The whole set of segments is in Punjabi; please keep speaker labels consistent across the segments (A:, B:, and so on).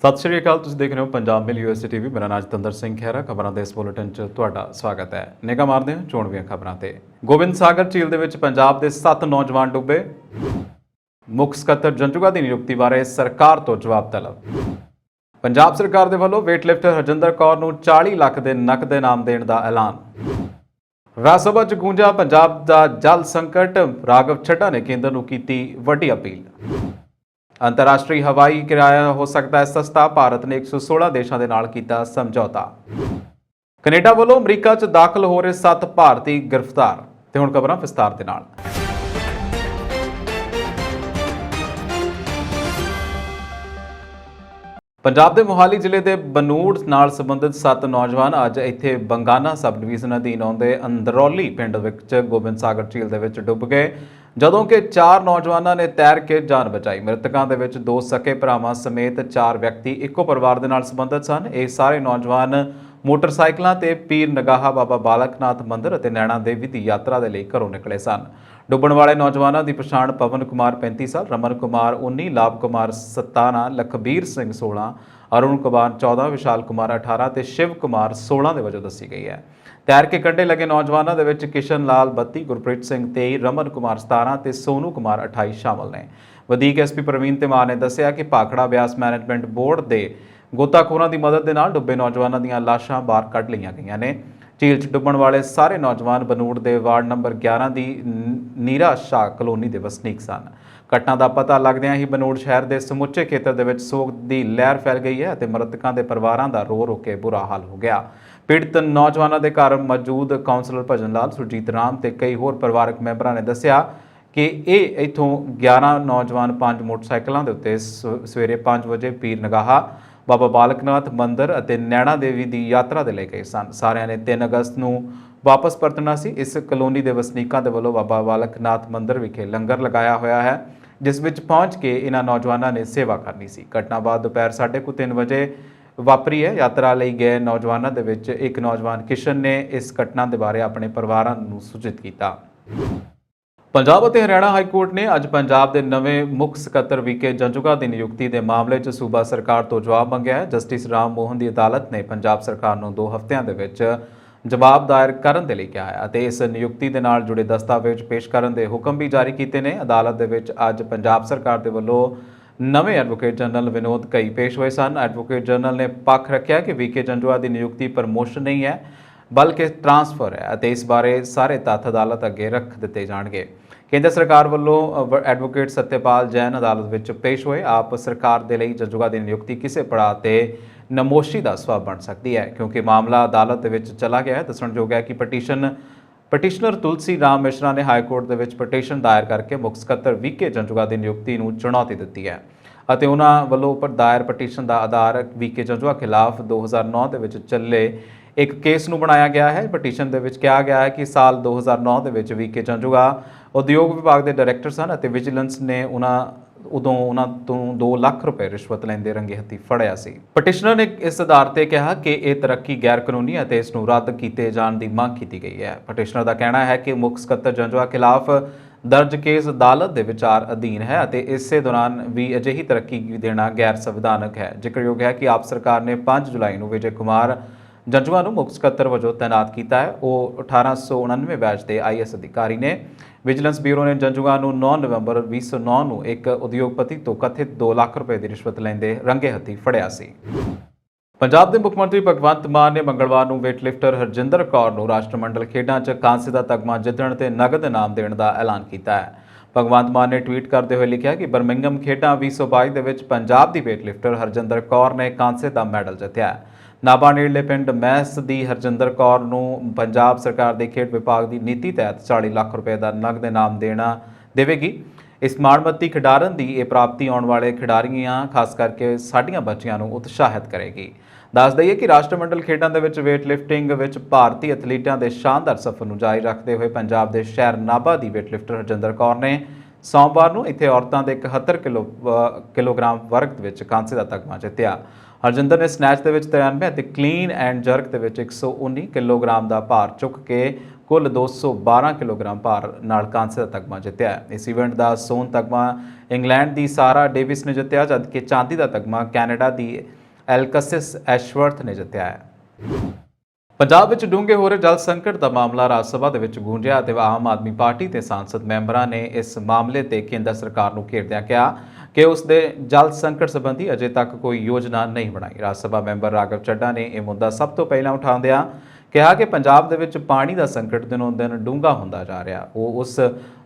A: ਸਤਿ ਸ਼੍ਰੀ ਅਕਾਲ। ਤੁਸੀਂ ਦੇਖ ਰਹੇ ਹੋ ਪੰਜਾਬ ਮੇਲ ਯੂਐਸਏ ਟੀਵੀ। ਮੇਰਾ ਨਾਮ ਜਤਿੰਦਰ ਸਿੰਘ ਖਹਿਰਾ। ਖਬਰਾਂ ਦੇ ਇਸ ਬੁਲੇਟਿਨ 'ਚ ਤੁਹਾਡਾ ਸਵਾਗਤ ਹੈ। ਨਿਗਾਹ ਮਾਰਦੇ ਹਾਂ ਚੋਣਵੀਆਂ ਖਬਰਾਂ ਤੇ। ਗੋਬਿੰਦ ਸਾਗਰ ਝੀਲ ਦੇ ਵਿੱਚ ਪੰਜਾਬ ਦੇ 7 ਨੌਜਵਾਨ ਡੁੱਬੇ। ਮੁੱਖ ਸਕੱਤਰ ਜੰਜੂਗਾ ਦੀ ਨਿਯੁਕਤੀ ਬਾਰੇ ਸਰਕਾਰ ਤੋਂ ਜਵਾਬ ਤਲਬ। ਪੰਜਾਬ ਸਰਕਾਰ ਦੇ ਵੱਲੋਂ ਵੇਟਲਿਫਟਰ ਹਰਜਿੰਦਰ ਕੌਰ ਨੂੰ 40 ਲੱਖ ਦੇ ਨਕਦ ਇਨਾਮ ਦੇਣ ਦਾ ਐਲਾਨ। ਰਾਜ ਸਭਾ 'ਚ ਗੂੰਜਾ ਪੰਜਾਬ ਦਾ ਜਲ ਸੰਕਟ। ਰਾਘਵ ਚੱਢਾ ਨੇ ਕੇਂਦਰ ਨੂੰ ਕੀਤੀ ਵੱਡੀ ਅਪੀਲ। ਅੰਤਰਰਾਸ਼ਟਰੀ ਹਵਾਈ ਕਿਰਾਇਆ ਹੋ ਸਕਦਾ ਹੈ ਸਸਤਾ। ਭਾਰਤ ਨੇ 116 ਦੇਸ਼ਾਂ ਦੇ ਨਾਲ ਕੀਤਾ ਸਮਝੌਤਾ। ਕੈਨੇਡਾ ਵੱਲੋਂ ਅਮਰੀਕਾ 'ਚ ਦਾਖਲ ਹੋ ਰਹੇ 7 ਭਾਰਤੀ ਗ੍ਰਿਫਤਾਰ। ਤੇ ਹੁਣ ਖਬਰਾਂ ਵਿਸਤਾਰ ਦੇ ਨਾਲ। ਪੰਜਾਬ ਦੇ ਮੋਹਾਲੀ ਜ਼ਿਲ੍ਹੇ ਦੇ ਬਨੂੜ ਨਾਲ ਸੰਬੰਧਿਤ 7 ਨੌਜਵਾਨ ਅੱਜ ਇੱਥੇ ਬੰਗਾਨਾ ਸਬ ਡਿਵੀਜ਼ਨ ਅਧੀਨ ਆਉਂਦੇ ਅੰਦਰੌਲੀ ਪਿੰਡ ਵਿੱਚ ਗੋਬਿੰਦ ਸਾਗਰ ਝੀਲ ਦੇ ਵਿੱਚ ਡੁੱਬ ਗਏ, ਜਦੋਂ ਕਿ 4 ਨੌਜਵਾਨਾਂ ਨੇ ਤੈਰ ਕੇ ਜਾਨ ਬਚਾਈ। ਮ੍ਰਿਤਕਾਂ ਦੇ ਵਿੱਚ 2 ਸਕੇ ਭਰਾਵਾਂ ਸਮੇਤ 4 ਵਿਅਕਤੀ ਇੱਕੋ ਪਰਿਵਾਰ ਦੇ ਨਾਲ ਸੰਬੰਧਿਤ ਸਨ। ਇਹ ਸਾਰੇ ਨੌਜਵਾਨ ਮੋਟਰਸਾਈਕਲਾਂ ਤੇ ਪੀਰ ਨਗਾਹਾ ਬਾਬਾ ਬਾਲਕਨਾਥ ਮੰਦਿਰ ਅਤੇ ਨੈਣਾ ਦੇਵੀ ਦੀ ਯਾਤਰਾ ਦੇ ਲਈ ਘਰੋਂ ਨਿਕਲੇ ਸਨ। ਡੁੱਬਣ ਵਾਲੇ ਨੌਜਵਾਨਾਂ ਦੀ ਪਛਾਣ ਪਵਨ ਕੁਮਾਰ 35 ਸਾਲ, ਰਮਨ ਕੁਮਾਰ 19, ਲਾਭ ਕੁਮਾਰ 17, ਲਖਬੀਰ ਸਿੰਘ 16, ਅਰੁਣ ਕੁਮਾਰ 14, ਵਿਸ਼ਾਲ ਕੁਮਾਰ 18 ਤੇ ਸ਼ਿਵ ਕੁਮਾਰ 16 ਦੇ ਵਜੋਂ ਦੱਸੀ ਗਈ ਹੈ। ਤੈਰ ਕੇ ਕੰਢੇ ਲੱਗੇ ਨੌਜਵਾਨਾਂ ਦੇ ਵਿੱਚ ਕਿਸ਼ਨ ਲਾਲ 32, ਗੁਰਪ੍ਰੀਤ ਸਿੰਘ 23, ਰਮਨ ਕੁਮਾਰ 17 ਤੇ ਸੋਨੂ ਕੁਮਾਰ 28 ਸ਼ਾਮਲ ਨੇ। ਵਧੀਕ ਐਸਪੀ ਪ੍ਰਵੀਨ ਤਿਮਾਰ ਨੇ ਦੱਸਿਆ ਕਿ ਭਾਖੜਾ ਬਿਆਸ ਮੈਨੇਜਮੈਂਟ ਬੋਰਡ ਦੇ ਗੋਤਾਖੋਰਾਂ ਦੀ ਮਦਦ ਦੇ ਨਾਲ ਡੁੱਬੇ ਨੌਜਵਾਨਾਂ ਦੀਆਂ ਲਾਸ਼ਾਂ ਬਾਹਰ ਕੱਢ ਲਈਆਂ ਗਈਆਂ ਨੇ। ਝੀਲ 'ਚ ਡੁੱਬਣ ਵਾਲੇ ਸਾਰੇ ਨੌਜਵਾਨ ਬਨੂੜ ਦੇ ਵਾਰਡ ਨੰਬਰ 11 ਦੀ ਨੀਰਾ ਸ਼ਾਹ ਕਲੋਨੀ ਦੇ ਵਸਨੀਕ ਸਨ। ਘਟਨਾ ਦਾ ਪਤਾ ਲੱਗਦਿਆਂ ਹੀ ਬਨੂੜ ਸ਼ਹਿਰ ਦੇ ਸਮੁੱਚੇ ਖੇਤਰ ਦੇ ਵਿੱਚ ਸੋਗ ਦੀ ਲਹਿਰ ਫੈਲ ਗਈ ਹੈ ਅਤੇ ਮ੍ਰਿਤਕਾਂ ਦੇ ਪਰਿਵਾਰਾਂ ਦਾ ਰੋ ਰੋ ਕੇ ਬੁਰਾ ਹਾਲ ਹੋ ਗਿਆ। ਪੀੜਤ ਨੌਜਵਾਨਾਂ ਦੇ ਘਰ ਮੌਜੂਦ ਕਾਉਂਸਲਰ ਭਜਨ ਲਾਲ, ਸੁਰਜੀਤ ਰਾਮ ਤੇ ਕਈ ਹੋਰ ਪਰਿਵਾਰਕ ਮੈਂਬਰਾਂ ਨੇ ਦੱਸਿਆ ਕਿ ਇਹ ਇੱਥੋਂ 11 ਨੌਜਵਾਨ 5 ਮੋਟਰਸਾਈਕਲਾਂ ਦੇ ਉੱਤੇ ਸਵੇਰੇ 5 ਵਜੇ ਪੀਰ ਨਗਾਹਾ ਬਾਬਾ ਬਾਲਕਨਾਥ ਮੰਦਿਰ ਅਤੇ ਨੈਣਾ ਦੇਵੀ ਦੀ ਯਾਤਰਾ ਦੇ ਲਈ ਗਏ ਸਨ। ਸਾਰਿਆਂ ਨੇ 3 ਅਗਸਤ ਨੂੰ ਵਾਪਸ ਪਰਤਣਾ ਸੀ। ਇਸ ਕਲੋਨੀ ਦੇ ਵਸਨੀਕਾਂ ਦੇ ਵੱਲੋਂ ਬਾਬਾ ਬਾਲਕਨਾਥ ਮੰਦਿਰ ਵਿਖੇ ਲੰਗਰ ਲਗਾਇਆ ਹੋਇਆ ਹੈ, ਜਿਸ ਵਿੱਚ ਪਹੁੰਚ ਕੇ ਇਹਨਾਂ ਨੌਜਵਾਨਾਂ ਨੇ ਸੇਵਾ ਕਰਨੀ ਸੀ। ਘਟਨਾ ਬਾਅਦ ਦੁਪਹਿਰ 3:30 ਵਜੇ ਵਾਪਰੀ ਹੈ। ਯਾਤਰਾ ਲਈ ਗਏ ਨੌਜਵਾਨਾਂ ਦੇ ਵਿੱਚ ਇੱਕ ਨੌਜਵਾਨ ਕਿਸ਼ਨ ਨੇ ਇਸ ਘਟਨਾ ਦੇ ਬਾਰੇ ਆਪਣੇ ਪਰਿਵਾਰਾਂ ਨੂੰ ਸੂਚਿਤ ਕੀਤਾ। ਪੰਜਾਬ ਅਤੇ ਹਰਿਆਣਾ ਹਾਈ ਕੋਰਟ ਨੇ ਅੱਜ ਪੰਜਾਬ ਦੇ ਨਵੇਂ ਮੁੱਖ ਸਕੱਤਰ ਵੀਕੇ ਜੰਜੂਗਾ ਦੀ ਨਿਯੁਕਤੀ ਦੇ ਮਾਮਲੇ 'ਚ ਸੂਬਾ ਸਰਕਾਰ ਤੋਂ ਜਵਾਬ ਮੰਗਿਆ ਹੈ। ਜਸਟਿਸ ਰਾਮ ਮੋਹਨ ਦੀ ਅਦਾਲਤ ਨੇ ਪੰਜਾਬ ਸਰਕਾਰ ਨੂੰ 2 ਹਫ਼ਤਿਆਂ ਦੇ ਵਿੱਚ ਜਵਾਬ ਦਾਇਰ ਕਰਨ ਦੇ ਲਈ ਕਿਹਾ ਹੈ ਅਤੇ ਇਸ ਨਿਯੁਕਤੀ ਦੇ ਨਾਲ ਜੁੜੇ ਦਸਤਾਵੇਜ਼ ਪੇਸ਼ ਕਰਨ ਦੇ ਹੁਕਮ ਵੀ ਜਾਰੀ ਕੀਤੇ ਨੇ। ਅਦਾਲਤ ਦੇ ਵਿੱਚ ਅੱਜ ਪੰਜਾਬ ਸਰਕਾਰ ਦੇ ਵੱਲੋਂ ਨਵੇਂ ਐਡਵੋਕੇਟ ਜਨਰਲ ਵਿਨੋਦ ਘਈ ਪੇਸ਼ ਹੋਏ ਸਨ। ਐਡਵੋਕੇਟ ਜਨਰਲ ਨੇ ਪੱਖ ਰੱਖਿਆ ਕਿ ਵੀਕੇ ਜੰਜੂਗਾ ਦੀ ਨਿਯੁਕਤੀ ਪ੍ਰਮੋਸ਼ਨ ਨਹੀਂ ਹੈ, ਬਲਕਿ ਟ੍ਰਾਂਸਫਰ ਹੈ ਅਤੇ ਇਸ ਬਾਰੇ ਸਾਰੇ ਤੱਥ ਅਦਾਲਤ ਅੱਗੇ ਰੱਖ ਦਿੱਤੇ ਜਾਣਗੇ। ਕੇਂਦਰ ਸਰਕਾਰ ਵੱਲੋਂ ਐਡਵੋਕੇਟ ਸਤਿਆਪਾਲ ਜੈਨ ਅਦਾਲਤ ਵਿੱਚ ਪੇਸ਼ ਹੋਏ। ਆਪ ਸਰਕਾਰ ਦੇ ਲਈ ਜੰਜੂਗਾ ਦੀ ਨਿਯੁਕਤੀ ਕਿਸੇ ਪੜਾਅ ਤੇ ਨਮੋਸ਼ੀ ਦਾ ਸਬਬ ਬਣ ਸਕਦੀ ਹੈ, ਕਿਉਂਕਿ ਮਾਮਲਾ ਅਦਾਲਤ ਦੇ ਵਿੱਚ ਚਲਾ ਗਿਆ ਹੈ। ਦੱਸਣਯੋਗ ਹੈ ਕਿ ਪਟੀਸ਼ਨਰ ਤੁਲਸੀ ਰਾਮ ਮਿਸ਼ਰਾ ਨੇ ਹਾਈ ਕੋਰਟ ਦੇ ਵਿੱਚ ਪਟੀਸ਼ਨ ਦਾਇਰ ਕਰਕੇ ਮੁੱਖ ਸਕੱਤਰ ਵੀਕੇ ਜੰਜੂਗਾ ਦੀ ਨਿਯੁਕਤੀ ਨੂੰ ਚੁਣੌਤੀ ਦਿੱਤੀ ਹੈ ਅਤੇ ਉਹਨਾਂ ਵੱਲੋਂ ਉੱਪਰ ਦਾਇਰ ਪਟੀਸ਼ਨ ਦਾ ਆਧਾਰ ਵੀਕੇ ਜੰਜੂਗਾ ਖਿਲਾਫ 2009 ਦੇ ਵਿੱਚ ਚੱਲੇ ਇੱਕ ਕੇਸ ਨੂੰ ਬਣਾਇਆ ਗਿਆ ਹੈ। ਪਟੀਸ਼ਨ ਦੇ ਵਿੱਚ ਕਿਹਾ ਗਿਆ ਹੈ ਕਿ ਸਾਲ 2009 ਦੇ ਵਿੱਚ ਵੀਕੇ ਜੰਜੂਗਾ ਉਦਯੋਗ ਵਿਭਾਗ ਦੇ ਡਾਇਰੈਕਟਰ ਸਨ ਅਤੇ ਵਿਜੀਲੈਂਸ ਨੇ ਉਹਨਾਂ ਤੋਂ 2 ਲੱਖ ਰੁਪਏ ਰਿਸ਼ਵਤ ਲੈਂਦੇ ਰੰਗੇ ਹੱਥੀਂ ਫੜਿਆ ਸੀ। ਪਟੀਸ਼ਨਰ ਨੇ ਇਸ ਆਧਾਰ ਤੇ ਕਿਹਾ ਕਿ ਇਹ ਤਰੱਕੀ ਗੈਰ ਕਾਨੂੰਨੀ ਅਤੇ ਇਸ ਨੂੰ ਰੱਦ ਕੀਤੇ ਜਾਣ ਦੀ ਮੰਗ ਕੀਤੀ ਗਈ ਹੈ। ਪਟੀਸ਼ਨਰ ਦਾ ਕਹਿਣਾ ਹੈ ਕਿ ਮੁੱਖ ਸਕੱਤਰ ਜੰਜੂਗਾ ਖਿਲਾਫ ਦਰਜ ਕੇਸ ਅਦਾਲਤ ਦੇ ਵਿਚਾਰ ਅਧੀਨ ਹੈ ਅਤੇ ਇਸੇ ਦੌਰਾਨ ਵੀ ਅਜਿਹੀ ਤਰੱਕੀ ਦੇਣਾ ਗੈਰ ਸੰਵਿਧਾਨਕ ਹੈ। ਜ਼ਿਕਰਯੋਗ ਹੈ ਕਿ ਆਪ ਸਰਕਾਰ ਨੇ 5 ਜੁਲਾਈ ਨੂੰ ਵਿਜੇ ਕੁਮਾਰ ਜੰਜੂਗਾ ਨੂੰ ਮੁੱਖ ਸਕੱਤਰ ਵਜੋਂ ਤਾਇਨਾਤ ਕੀਤਾ ਹੈ। ਉਹ 1899 ਬੈਚ ਦੇ IAS ਅਧਿਕਾਰੀ ਨੇ। ਵਿਜੀਲੈਂਸ ਬਿਊਰੋ ਨੇ ਜੰਜੂਗਾ ਨੂੰ 9 ਨਵੰਬਰ 2009 ਨੂੰ ਇੱਕ ਉਦਯੋਗਪਤੀ ਤੋਂ ਕਥਿਤ 2 ਲੱਖ ਰੁਪਏ ਦੀ ਰਿਸ਼ਵਤ ਲੈਂਦੇ ਰੰਗੇ ਹੱਥੀਂ ਫੜਿਆ ਸੀ। ਪੰਜਾਬ ਦੇ ਮੁੱਖ ਮੰਤਰੀ ਭਗਵੰਤ ਮਾਨ ਨੇ ਮੰਗਲਵਾਰ ਨੂੰ ਵੇਟਲਿਫਟਰ ਹਰਜਿੰਦਰ ਕੌਰ ਨੂੰ ਰਾਸ਼ਟਰਮੰਡਲ ਖੇਡਾਂ 'ਚ ਕਾਂਸੇ ਦਾ ਤਗਮਾ ਜਿੱਤਣ ਤੇ ਨਗਦ ਇਨਾਮ ਦੇਣ ਦਾ ਐਲਾਨ ਕੀਤਾ ਹੈ। ਭਗਵੰਤ ਮਾਨ ਨੇ ਟਵੀਟ ਕਰਦੇ ਹੋਏ ਲਿਖਿਆ ਕਿ ਬਰਮਿੰਘਮ ਖੇਡਾਂ 2022 ਦੇ ਵਿੱਚ ਪੰਜਾਬ ਦੀ ਵੇਟਲਿਫਟਰ ਹਰਜਿੰਦਰ ਕੌਰ ਨੇ ਕਾਂਸੇ ਦਾ ਮੈਡਲ ਜਿੱਤਿਆ ਹੈ। ਨਾਭਾ ਨੇੜਲੇ ਪਿੰਡ ਮੈਸ ਦੀ ਹਰਜਿੰਦਰ ਕੌਰ ਨੂੰ ਪੰਜਾਬ ਸਰਕਾਰ ਦੇ ਖੇਡ ਵਿਭਾਗ ਦੀ ਨੀਤੀ ਤਹਿਤ 40 ਲੱਖ ਰੁਪਏ ਦਾ ਨਗਦ ਇਨਾਮ ਦੇਵੇਗੀ। ਇਸ ਮਾਣਮੱਤੀ ਖਿਡਾਰਨ ਦੀ ਇਹ ਪ੍ਰਾਪਤੀ ਆਉਣ ਵਾਲੇ ਖਿਡਾਰੀਆਂ, ਖਾਸ ਕਰਕੇ ਸਾਡੀਆਂ ਬੱਚੀਆਂ ਨੂੰ ਉਤਸ਼ਾਹਿਤ ਕਰੇਗੀ। ਦੱਸ ਦਈਏ ਕਿ ਰਾਸ਼ਟਰਮੰਡਲ ਖੇਡਾਂ ਦੇ ਵਿੱਚ ਵੇਟਲਿਫਟਿੰਗ ਵਿੱਚ ਭਾਰਤੀ ਐਥਲੀਟਾਂ ਦੇ ਸ਼ਾਨਦਾਰ ਸਫ਼ਰ ਨੂੰ ਜਾਰੀ ਰੱਖਦੇ ਹੋਏ ਪੰਜਾਬ ਦੇ ਸ਼ਹਿਰ ਨਾਭਾ ਦੀ ਵੇਟਲਿਫਟਰ ਹਰਜਿੰਦਰ ਕੌਰ ਨੇ ਸੋਮਵਾਰ ਨੂੰ ਇੱਥੇ ਔਰਤਾਂ ਦੇ 71 ਕਿਲੋਗ੍ਰਾਮ ਵਰਗ ਵਿੱਚ ਕਾਂਸੇ ਦਾ ਤਗਮਾ ਜਿੱਤਿਆ। ਹਰਜਿੰਦਰ ਨੇ ਸਨੈਚ ਦੇ ਵਿੱਚ 93 ਅਤੇ ਕਲੀਨ ਐਂਡ ਜਰਕ ਦੇ ਵਿੱਚ 119 ਕਿਲੋਗ੍ਰਾਮ ਦਾ ਭਾਰ ਚੁੱਕ ਕੇ ਕੁੱਲ 212 ਕਿਲੋਗ੍ਰਾਮ ਭਾਰ ਨਾਲ ਕਾਂਸੇ ਦਾ ਤਗਮਾ ਜਿੱਤਿਆ ਹੈ। ਇਸ ਇਵੈਂਟ ਦਾ ਸੋਨ ਤਗਮਾ ਇੰਗਲੈਂਡ ਦੀ ਸਾਰਾ ਡੇਵਿਸ ਨੇ ਜਿੱਤਿਆ, ਜਦਕਿ ਚਾਂਦੀ ਦਾ ਤਗਮਾ ਕੈਨੇਡਾ ਦੀ ਐਲਕਸਿਸ ਐਸ਼ਵਰਥ ਨੇ ਜਿੱਤਿਆ ਹੈ। ਪੰਜਾਬ ਵਿੱਚ ਡੂੰਘੇ ਹੋ ਰਹੇ ਜਲ ਸੰਕਟ ਦਾ ਮਾਮਲਾ ਰਾਜ ਸਭਾ ਦੇ ਵਿੱਚ ਗੂੰਜਿਆ ਅਤੇ ਆਮ ਆਦਮੀ ਪਾਰਟੀ ਦੇ ਸਾਂਸਦ ਮੈਂਬਰਾਂ ਨੇ ਇਸ ਮਾਮਲੇ ਤੇ ਕੇਂਦਰ ਸਰਕਾਰ ਨੂੰ ਘੇਰਦਿਆਂ ਕਿਹਾ ਕਿ ਉਸ ਦੇ ਜਲ ਸੰਕਟ ਸੰਬੰਧੀ ਅਜੇ ਤੱਕ ਕੋਈ ਯੋਜਨਾ ਨਹੀਂ ਬਣਾਈ। ਰਾਜ ਸਭਾ ਮੈਂਬਰ ਰਾਘਵ ਚੱਡਾ ਨੇ ਇਹ ਮੁੱਦਾ ਸਭ ਤੋਂ ਪਹਿਲਾਂ ਉਠਾਉਂਦਿਆਂ ਕਿਹਾ ਕਿ ਪੰਜਾਬ ਦੇ ਵਿੱਚ ਪਾਣੀ ਦਾ ਸੰਕਟ ਦਿਨੋਂ ਦਿਨ ਡੂੰਘਾ ਹੁੰਦਾ ਜਾ ਰਿਹਾ। ਉਹ ਉਸ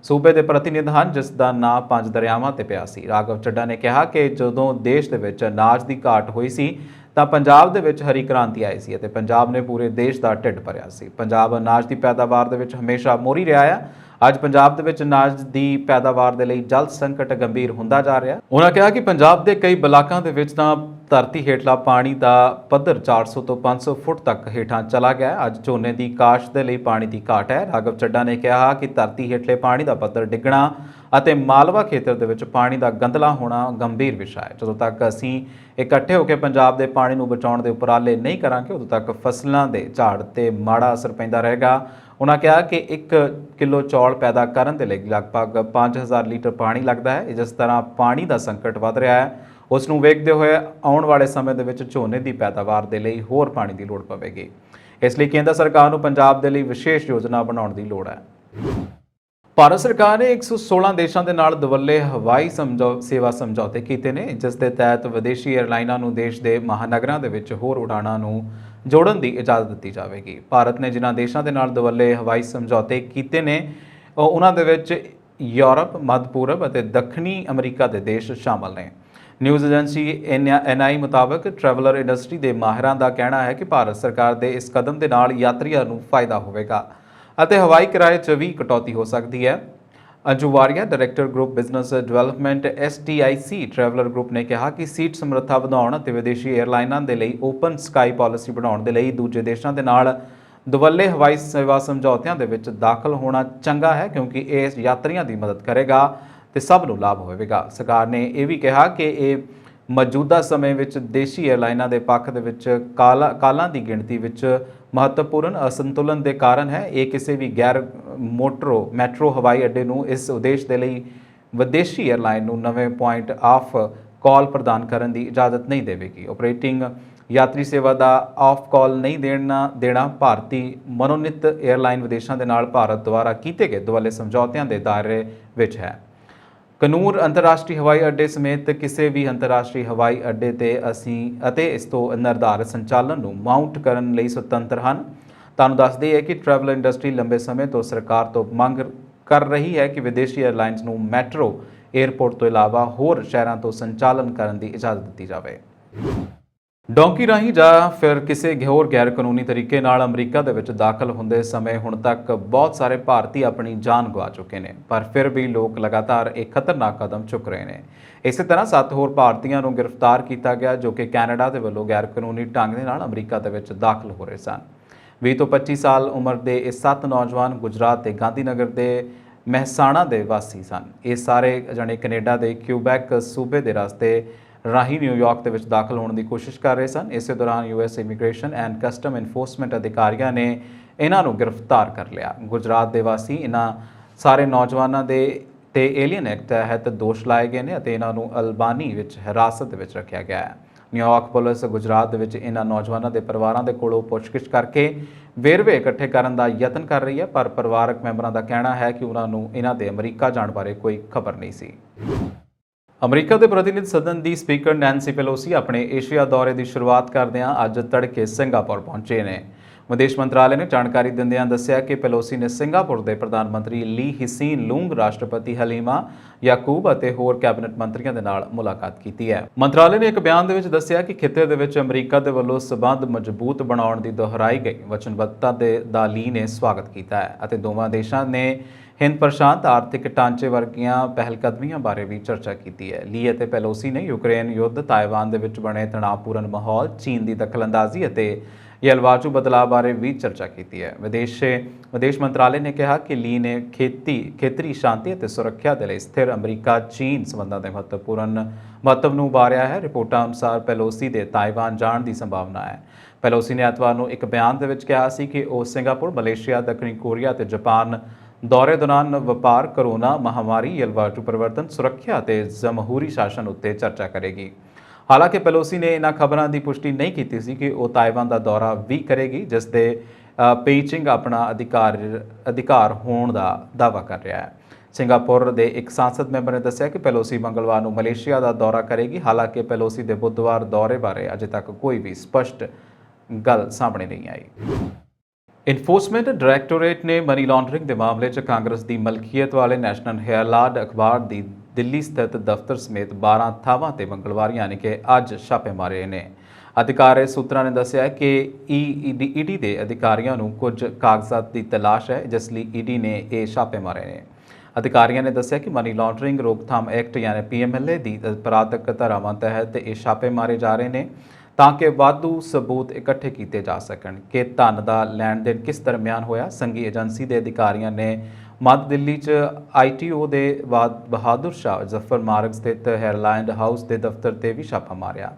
A: ਸੂਬੇ ਦੇ ਪ੍ਰਤੀਨਿਧ ਹਨ ਜਿਸ ਦਾ ਨਾਂ 5 ਦਰਿਆਵਾਂ ਤੇ ਪਿਆ ਸੀ। ਰਾਘਵ ਚੱਡਾ ਨੇ ਕਿਹਾ ਕਿ ਜਦੋਂ ਦੇਸ਼ ਦੇ ਵਿੱਚ ਅਨਾਜ ਦੀ ਘਾਟ ਹੋਈ ਸੀ ਤਾਂ ਪੰਜਾਬ ਦੇ ਵਿੱਚ ਹਰੀ ਕ੍ਰਾਂਤੀ ਆਈ ਸੀ ਅਤੇ ਪੰਜਾਬ ਨੇ ਪੂਰੇ ਦੇਸ਼ ਦਾ ਢਿੱਡ ਭਰਿਆ ਸੀ। ਪੰਜਾਬ ਅਨਾਜ ਦੀ ਪੈਦਾਵਾਰ ਦੇ ਵਿੱਚ ਹਮੇਸ਼ਾ ਮੋਹਰੀ ਰਿਹਾ ਹੈ। ਅੱਜ ਪੰਜਾਬ ਦੇ ਵਿੱਚ ਅਨਾਜ ਦੀ ਪੈਦਾਵਾਰ ਦੇ ਲਈ ਜਲ ਸੰਕਟ ਗੰਭੀਰ ਹੁੰਦਾ ਜਾ ਰਿਹਾ। ਉਹਨਾਂ ਕਿਹਾ ਕਿ ਪੰਜਾਬ ਦੇ ਕਈ ਬਲਾਕਾਂ ਦੇ ਵਿੱਚ ਤਾਂ ਧਰਤੀ ਹੇਠਲਾ ਪਾਣੀ ਦਾ ਪੱਧਰ 400 ਤੋਂ 500 ਫੁੱਟ ਤੱਕ ਹੇਠਾਂ ਚਲਾ ਗਿਆ ਹੈ। ਅੱਜ ਝੋਨੇ ਦੀ ਕਾਸ਼ਤ ਦੇ ਲਈ ਪਾਣੀ ਦੀ ਘਾਟ ਹੈ। ਰਾਘਵ ਚੱਡਾ ਨੇ ਕਿਹਾ ਕਿ ਧਰਤੀ ਹੇਠਲੇ ਪਾਣੀ ਦਾ ਪੱਧਰ ਡਿੱਗਣਾ ਅਤੇ ਮਾਲਵਾ ਖੇਤਰ ਦੇ ਵਿੱਚ ਪਾਣੀ ਦਾ ਗੰਧਲਾ ਹੋਣਾ ਗੰਭੀਰ ਵਿਸ਼ਾ ਹੈ। ਜਦੋਂ ਤੱਕ ਅਸੀਂ ਇਕੱਠੇ ਹੋ ਕੇ ਪੰਜਾਬ ਦੇ ਪਾਣੀ ਨੂੰ ਬਚਾਉਣ ਦੇ ਉਪਰਾਲੇ ਨਹੀਂ ਕਰਾਂਗੇ, ਉਦੋਂ ਤੱਕ ਫਸਲਾਂ ਦੇ ਝਾੜ ਤੇ ਮਾੜਾ ਅਸਰ ਪੈਂਦਾ ਰਹੇਗਾ। ਉਹਨਾਂ ਕਿਹਾ ਕਿ 1 ਕਿਲੋ ਚੌਲ ਪੈਦਾ ਕਰਨ ਦੇ ਲਈ ਲਗਭਗ 5000 ਲੀਟਰ ਪਾਣੀ ਲੱਗਦਾ ਹੈ। ਜਿਸ ਤਰ੍ਹਾਂ ਪਾਣੀ ਦਾ ਸੰਕਟ ਵੱਧ ਰਿਹਾ ਹੈ, ਉਸ ਨੂੰ ਵੇਖਦੇ ਹੋਏ ਆਉਣ ਵਾਲੇ ਸਮੇਂ ਦੇ ਵਿੱਚ ਝੋਨੇ ਦੀ ਪੈਦਾਵਾਰ ਦੇ ਲਈ ਹੋਰ ਪਾਣੀ ਦੀ ਲੋੜ ਪਵੇਗੀ। ਇਸ ਲਈ ਕੇਂਦਰ ਸਰਕਾਰ ਨੂੰ ਪੰਜਾਬ ਦੇ ਲਈ ਵਿਸ਼ੇਸ਼ ਯੋਜਨਾ ਬਣਾਉਣ ਦੀ ਲੋੜ ਹੈ। ਭਾਰਤ ਸਰਕਾਰ ਨੇ 116 ਦੇਸ਼ਾਂ ਦੇ ਨਾਲ ਦੁਵੱਲੇ ਹਵਾਈ ਸੇਵਾ ਸਮਝੌਤੇ ਕੀਤੇ ਨੇ, ਜਿਸ ਦੇ ਤਹਿਤ ਵਿਦੇਸ਼ੀ ਏਅਰਲਾਈਨਾਂ ਨੂੰ ਦੇਸ਼ ਦੇ ਮਹਾਨਗਰਾਂ ਦੇ ਵਿੱਚ ਹੋਰ ਉਡਾਣਾਂ ਨੂੰ ਜੋੜਨ ਦੀ ਇਜਾਜ਼ਤ ਦਿੱਤੀ ਜਾਵੇਗੀ। ਭਾਰਤ ਨੇ ਜਿਨ੍ਹਾਂ ਦੇਸ਼ਾਂ ਦੇ ਨਾਲ ਦੁਵੱਲੇ ਹਵਾਈ ਸਮਝੌਤੇ ਕੀਤੇ ਨੇ ਉਹਨਾਂ ਦੇ ਵਿੱਚ ਯੂਰਪ, ਮੱਧ ਪੂਰਬ ਅਤੇ ਦੱਖਣੀ ਅਮਰੀਕਾ ਦੇ ਦੇਸ਼ ਸ਼ਾਮਲ ਨੇ। ਨਿਊਜ਼ ਏਜੰਸੀ NI ਮੁਤਾਬਕ ਟਰੈਵਲਰ ਇੰਡਸਟਰੀ ਦੇ ਮਾਹਿਰਾਂ ਦਾ ਕਹਿਣਾ ਹੈ ਕਿ ਭਾਰਤ ਸਰਕਾਰ ਦੇ ਇਸ ਕਦਮ ਦੇ ਨਾਲ ਯਾਤਰੀਆਂ ਨੂੰ ਫਾਇਦਾ ਹੋਵੇਗਾ ਅਤੇ ਹਵਾਈ ਕਿਰਾਏ 'ਚ ਵੀ ਕਟੌਤੀ ਹੋ ਸਕਦੀ ਹੈ। Anju Varia, director group business development STIC traveller group ਨੇ ਕਿਹਾ ਕਿ ਸੀਟ ਸਮਰੱਥਾ ਵਧਾਉਣ ਅਤੇ ਵਿਦੇਸ਼ੀ ਏਅਰਲਾਈਨਾਂ ਦੇ ਲਈ ਓਪਨ ਸਕਾਈ ਪਾਲਿਸੀ ਬਣਾਉਣ ਦੇ ਲਈ ਦੂਜੇ ਦੇਸ਼ਾਂ ਦੇ ਨਾਲ ਦੁਵੱਲੇ ਹਵਾਈ ਸੇਵਾ ਸਮਝੌਤਿਆਂ ਦੇ ਵਿੱਚ ਦਾਖਲ ਹੋਣਾ ਚੰਗਾ ਹੈ, ਕਿਉਂਕਿ ਇਹ ਯਾਤਰੀਆਂ ਦੀ ਮਦਦ ਕਰੇਗਾ ਤੇ ਸਭ ਨੂੰ ਲਾਭ ਹੋਵੇਗਾ। ਸਰਕਾਰ ਨੇ ਇਹ ਵੀ ਕਿਹਾ ਕਿ ਇਹ ਮੌਜੂਦਾ ਸਮੇਂ ਵਿੱਚ ਦੇਸ਼ੀ ਏਅਰਲਾਈਨਾਂ ਦੇ ਪੱਖ ਦੇ ਵਿੱਚ ਕਾਲਾਂ ਦੀ ਗਿਣਤੀ ਵਿੱਚ ਮਹੱਤਵਪੂਰਨ ਅਸੰਤੁਲਨ ਦੇ ਕਾਰਨ ਹੈ। ਇਹ ਕਿਸੇ ਵੀ ਗੈਰ ਮੈਟਰੋ ਹਵਾਈ ਅੱਡੇ ਨੂੰ ਇਸ ਉਦੇਸ਼ ਦੇ ਲਈ ਵਿਦੇਸ਼ੀ ਏਅਰਲਾਈਨ ਨੂੰ ਨਵੇਂ ਪੁਆਇੰਟ ਆਫ ਕਾਲ ਪ੍ਰਦਾਨ ਕਰਨ ਦੀ ਇਜਾਜ਼ਤ ਨਹੀਂ ਦੇਵੇਗੀ। ਆਪਰੇਟਿੰਗ ਯਾਤਰੀ ਸੇਵਾ ਦਾ ਆਫ ਕਾਲ ਨਹੀਂ ਦੇਣਾ ਭਾਰਤੀ ਮਨੋਨੀਤ ਏਅਰਲਾਈਨ ਵਿਦੇਸ਼ਾਂ ਦੇ ਨਾਲ ਭਾਰਤ ਦੁਆਰਾ ਕੀਤੇ ਗਏ ਦੁਵੱਲੇ ਸਮਝੌਤਿਆਂ ਦੇ ਦਾਇਰੇ ਵਿੱਚ ਹੈ। ਕਨੂਰ ਅੰਤਰਰਾਸ਼ਟਰੀ ਹਵਾਈ ਅੱਡੇ ਸਮੇਤ ਕਿਸੇ ਵੀ ਅੰਤਰਰਾਸ਼ਟਰੀ ਹਵਾਈ ਅੱਡੇ ਤੇ ਇਸ ਤੋਂ ਨਿਰਧਾਰਤ ਸੰਚਾਲਨ ਨੂੰ ਮਾਊਂਟ ਕਰਨ ਲਈ ਸੁਤੰਤਰ ਹਨ। ਤੁਹਾਨੂੰ ਦੱਸ ਦਈਏ ਕਿ ਟਰੈਵਲ ਇੰਡਸਟਰੀ ਲੰਬੇ ਸਮੇਂ ਤੋਂ ਸਰਕਾਰ ਤੋਂ ਮੰਗ ਕਰ ਰਹੀ ਹੈ ਕਿ ਵਿਦੇਸ਼ੀ ਏਅਰਲਾਈਨਸ ਨੂੰ ਮੈਟਰੋ ਏਅਰਪੋਰਟ ਤੋਂ ਇਲਾਵਾ ਹੋਰ ਸ਼ਹਿਰਾਂ ਤੋਂ ਸੰਚਾਲਨ ਕਰਨ ਦੀ ਇਜਾਜ਼ਤ ਦਿੱਤੀ ਜਾਵੇ। ਡੌਂਕੀ ਰਾਹੀਂ ਜਾਂ ਫਿਰ ਕਿਸੇ ਹੋਰ ਗੈਰ ਕਾਨੂੰਨੀ ਤਰੀਕੇ ਨਾਲ ਅਮਰੀਕਾ ਦੇ ਵਿੱਚ ਦਾਖਲ ਹੁੰਦੇ ਸਮੇਂ ਹੁਣ ਤੱਕ ਬਹੁਤ ਸਾਰੇ ਭਾਰਤੀ ਆਪਣੀ ਜਾਨ ਗਵਾ ਚੁੱਕੇ ਨੇ, ਪਰ ਫਿਰ ਵੀ ਲੋਕ ਲਗਾਤਾਰ ਇੱਕ ਖਤਰਨਾਕ ਕਦਮ ਚੁੱਕ ਰਹੇ ਨੇ। ਇਸੇ ਤਰ੍ਹਾਂ 7 ਹੋਰ ਭਾਰਤੀਆਂ ਨੂੰ ਗ੍ਰਿਫਤਾਰ ਕੀਤਾ ਗਿਆ ਜੋ ਕਿ ਕੈਨੇਡਾ ਦੇ ਵੱਲੋਂ ਗੈਰ ਕਾਨੂੰਨੀ ਢੰਗ ਦੇ ਨਾਲ ਅਮਰੀਕਾ ਦੇ ਵਿੱਚ ਦਾਖਲ ਹੋ ਰਹੇ ਸਨ। 20 ਤੋਂ 25 ਸਾਲ ਉਮਰ ਦੇ ਇਹ 7 ਨੌਜਵਾਨ ਗੁਜਰਾਤ ਤੇ ਗਾਂਧੀਨਗਰ ਦੇ ਮਹਿਸਾਣਾ ਦੇ ਵਾਸੀ ਸਨ। ਇਹ ਸਾਰੇ ਜਣੇ ਕੈਨੇਡਾ ਦੇ ਕਿਊਬੈਕ ਸੂਬੇ ਦੇ ਰਸਤੇ ਰਾਹੀਂ ਨਿਊਯਾਰਕ ਦੇ ਵਿੱਚ ਦਾਖਲ ਹੋਣ ਦੀ ਕੋਸ਼ਿਸ਼ ਕਰ ਰਹੇ ਸਨ। ਇਸੇ ਦੌਰਾਨ US immigration and custom enforcement ਅਧਿਕਾਰੀਆਂ ਨੇ ਇਹਨਾਂ ਨੂੰ ਗ੍ਰਿਫਤਾਰ ਕਰ ਲਿਆ। ਗੁਜਰਾਤ ਦੇ ਵਾਸੀ ਇਹਨਾਂ ਸਾਰੇ ਨੌਜਵਾਨਾਂ ਦੇ ਤੇ ਏਲੀਅਨ ਐਕਟ ਤਹਿਤ ਦੋਸ਼ ਲਾਏ ਗਏ ਨੇ ਅਤੇ ਇਹਨਾਂ ਨੂੰ ਅਲਬਾਨੀ ਵਿੱਚ ਹਿਰਾਸਤ ਦੇ ਵਿੱਚ ਰੱਖਿਆ ਗਿਆ ਹੈ। ਨਿਊਯਾਰਕ ਪੁਲਿਸ ਗੁਜਰਾਤ ਦੇ ਵਿੱਚ ਇਹਨਾਂ ਨੌਜਵਾਨਾਂ ਦੇ ਪਰਿਵਾਰਾਂ ਦੇ ਕੋਲੋਂ ਪੁੱਛਗਿੱਛ ਕਰਕੇ ਵੇਰਵੇ ਇਕੱਠੇ ਕਰਨ ਦਾ ਯਤਨ ਕਰ ਰਹੀ ਹੈ, ਪਰ ਪਰਿਵਾਰਕ ਮੈਂਬਰਾਂ ਦਾ ਕਹਿਣਾ ਹੈ ਕਿ ਉਹਨਾਂ ਨੂੰ ਇਹਨਾਂ ਦੇ ਅਮਰੀਕਾ ਜਾਣ ਬਾਰੇ ਕੋਈ ਖਬਰ ਨਹੀਂ ਸੀ। ਅਮਰੀਕਾ ਦੇ ਪ੍ਰਤੀਨਿਧ ਸਦਨ ਦੀ ਸਪੀਕਰ ਨੈਂਸੀ ਪੈਲੋਸੀ ਆਪਣੇ ਏਸ਼ੀਆ ਦੌਰੇ ਦੀ ਸ਼ੁਰੂਆਤ ਕਰਦਿਆਂ ਅੱਜ ਤੜਕੇ ਸਿੰਗਾਪੁਰ ਪਹੁੰਚੇ ਨੇ। ਵਿਦੇਸ਼ ਮੰਤਰਾਲੇ ਨੇ ਜਾਣਕਾਰੀ ਦਿੰਦਿਆਂ ਦੱਸਿਆ ਕਿ ਪੈਲੋਸੀ ਨੇ ਸਿੰਗਾਪੁਰ ਦੇ ਪ੍ਰਧਾਨ ਮੰਤਰੀ ਲੀ ਹਿਸੀਨ ਲੂੰਗ, ਰਾਸ਼ਟਰਪਤੀ ਹਲੀਮਾ ਯਾਕੂਬ ਅਤੇ ਹੋਰ ਕੈਬਨਿਟ ਮੰਤਰੀਆਂ ਦੇ ਨਾਲ ਮੁਲਾਕਾਤ ਕੀਤੀ ਹੈ। ਮੰਤਰਾਲੇ ਨੇ ਇੱਕ ਬਿਆਨ ਦੇ ਵਿੱਚ ਦੱਸਿਆ ਕਿ ਖਿੱਤੇ ਦੇ ਵਿੱਚ ਅਮਰੀਕਾ ਦੇ ਵੱਲੋਂ ਸਬੰਧ ਮਜ਼ਬੂਤ ਬਣਾਉਣ ਦੀ ਦੁਹਰਾਈ ਗਈ ਵਚਨਬੱਧਤਾ ਦਾ ਲੀ ਨੇ ਸਵਾਗਤ ਕੀਤਾ ਹੈ ਅਤੇ ਦੋਵਾਂ ਦੇਸ਼ਾਂ ਨੇ ਹਿੰਦ ਪ੍ਰਸ਼ਾਂਤ ਆਰਥਿਕ ਢਾਂਚੇ ਵਰਗੀਆਂ ਪਹਿਲਕਦਮੀਆਂ ਬਾਰੇ ਵੀ ਚਰਚਾ ਕੀਤੀ ਹੈ। ਲੀ ਅਤੇ ਪੈਲੋਸੀ ਨੇ ਯੂਕਰੇਨ ਯੁੱਧ, ਤਾਇਵਾਨ ਦੇ ਵਿੱਚ ਬਣੇ ਤਣਾਅਪੂਰਨ ਮਾਹੌਲ, ਚੀਨ ਦੀ ਦਖਲਅੰਦਾਜ਼ੀ ਅਤੇ ਜਲਵਾਯੂ ਬਦਲਾਅ ਬਾਰੇ ਵੀ ਚਰਚਾ ਕੀਤੀ ਹੈ। ਵਿਦੇਸ਼ ਮੰਤਰਾਲੇ ਨੇ ਕਿਹਾ ਕਿ ਲੀ ਨੇ ਖੇਤਰੀ ਸ਼ਾਂਤੀ ਅਤੇ ਸੁਰੱਖਿਆ ਦੇ ਲਈ ਸਥਿਰ ਅਮਰੀਕਾ-ਚੀਨ ਸੰਬੰਧਾਂ ਦੇ ਮਹੱਤਵ ਨੂੰ ਉਭਾਰਿਆ ਹੈ। ਰਿਪੋਰਟਾਂ ਅਨੁਸਾਰ ਪੈਲੋਸੀ ਦੇ ਤਾਇਵਾਨ ਜਾਣ ਦੀ ਸੰਭਾਵਨਾ ਹੈ। ਪੈਲੋਸੀ ਨੇ ਐਤਵਾਰ ਨੂੰ ਇੱਕ ਬਿਆਨ ਦੇ ਵਿੱਚ ਕਿਹਾ ਸੀ ਕਿ ਉਹ ਸਿੰਗਾਪੁਰ, ਮਲੇਸ਼ੀਆ, ਦੱਖਣੀ ਕੋਰੀਆ ਅਤੇ ਜਾਪਾਨ ਦੌਰੇ ਦੌਰਾਨ ਵਪਾਰ, ਕਰੋਨਾ ਮਹਾਮਾਰੀ, ਜਲਵਾਯੂ ਪਰਿਵਰਤਨ, ਸੁਰੱਖਿਆ ਅਤੇ ਜਮਹੂਰੀ ਸ਼ਾਸਨ ਉੱਤੇ ਚਰਚਾ ਕਰੇਗੀ। ਹਾਲਾਂਕਿ ਪੈਲੋਸੀ ਨੇ ਇਹਨਾਂ ਖਬਰਾਂ ਦੀ ਪੁਸ਼ਟੀ ਨਹੀਂ ਕੀਤੀ ਸੀ ਕਿ ਉਹ ਤਾਇਵਾਨ ਦਾ ਦੌਰਾ ਵੀ ਕਰੇਗੀ, ਜਿਸ ਦੇ ਪੀਚਿੰਗ ਆਪਣਾ ਅਧਿਕਾਰ ਹੋਣ ਦਾ ਦਾਅਵਾ ਕਰ ਰਿਹਾ ਹੈ। ਸਿੰਗਾਪੁਰ ਦੇ ਇੱਕ ਸੰਸਦ ਮੈਂਬਰ ਨੇ ਦੱਸਿਆ ਕਿ ਪੈਲੋਸੀ ਮੰਗਲਵਾਰ ਨੂੰ ਮਲੇਸ਼ੀਆ ਦਾ ਦੌਰਾ ਕਰੇਗੀ। ਹਾਲਾਂਕਿ ਪੈਲੋਸੀ ਦੇ ਬੁੱਧਵਾਰ ਦੌਰੇ ਬਾਰੇ ਅਜੇ ਤੱਕ ਕੋਈ ਵੀ ਸਪਸ਼ਟ ਗੱਲ ਸਾਹਮਣੇ ਨਹੀਂ ਆਈ। ਇਨਫੋਰਸਮੈਂਟ ਡਾਇਰੈਕਟੋਰੇਟ ਨੇ ਮਨੀ ਲਾਂਡਰਿੰਗ ਦੇ ਮਾਮਲੇ 'ਚ ਕਾਂਗਰਸ ਦੀ ਮਲਕੀਅਤ ਵਾਲੇ ਨੈਸ਼ਨਲ ਹੈਰਾਲਡ ਅਖਬਾਰ ਦੀ ਦਿੱਲੀ ਸਥਿਤ ਦਫ਼ਤਰ ਸਮੇਤ 12 ਥਾਵਾਂ ਤੇ ਮੰਗਲਵਾਰ ਯਾਨੀ ਕਿ ਅੱਜ ਛਾਪੇ ਮਾਰੇ ਨੇ। ਅਧਿਕਾਰੀ ਸੂਤਰਾਂ ਨੇ ਦੱਸਿਆ ਕਿ ਈਡੀ ਦੇ ਅਧਿਕਾਰੀਆਂ ਨੂੰ ਕੁਝ ਕਾਗਜ਼ਾਤ ਦੀ ਤਲਾਸ਼ ਹੈ, ਜਿਸ ਲਈ ਈਡੀ ਨੇ ਇਹ ਛਾਪੇ ਮਾਰੇ ਨੇ। ਅਧਿਕਾਰੀਆਂ ਨੇ ਦੱਸਿਆ ਕਿ ਮਨੀ ਲਾਂਡਰਿੰਗ ਰੋਕਥਾਮ ਐਕਟ ਯਾਨੀ PMLA ਦੀ ਅਪਰਾਧਕ ਧਾਰਾਵਾਂ ਤਹਿਤ ਇਹ ਛਾਪੇ ਮਾਰੇ ਜਾ ਰਹੇ ਨੇ ਤਾਂ ਕਿ ਵਾਧੂ ਸਬੂਤ ਇਕੱਠੇ ਕੀਤੇ ਜਾ ਸਕਣ ਕਿ ਧਨ ਦਾ ਲੈਣ ਦੇਣ ਕਿਸ ਦਰਮਿਆਨ ਹੋਇਆ। ਸੰਘੀ ਏਜੰਸੀ ਦੇ ਅਧਿਕਾਰੀਆਂ ਨੇ ਮੱਧ ਦਿੱਲੀ 'ਚ ITO ਦੇ ਬਹਾਦਰ ਸ਼ਾਹ ਜ਼ਫਰ ਮਾਰਗ ਸਥਿਤ ਹੈਰਲੈਂਡ ਹਾਊਸ ਦੇ ਦਫ਼ਤਰ ਤੇ ਵੀ ਛਾਪਾ ਮਾਰਿਆ।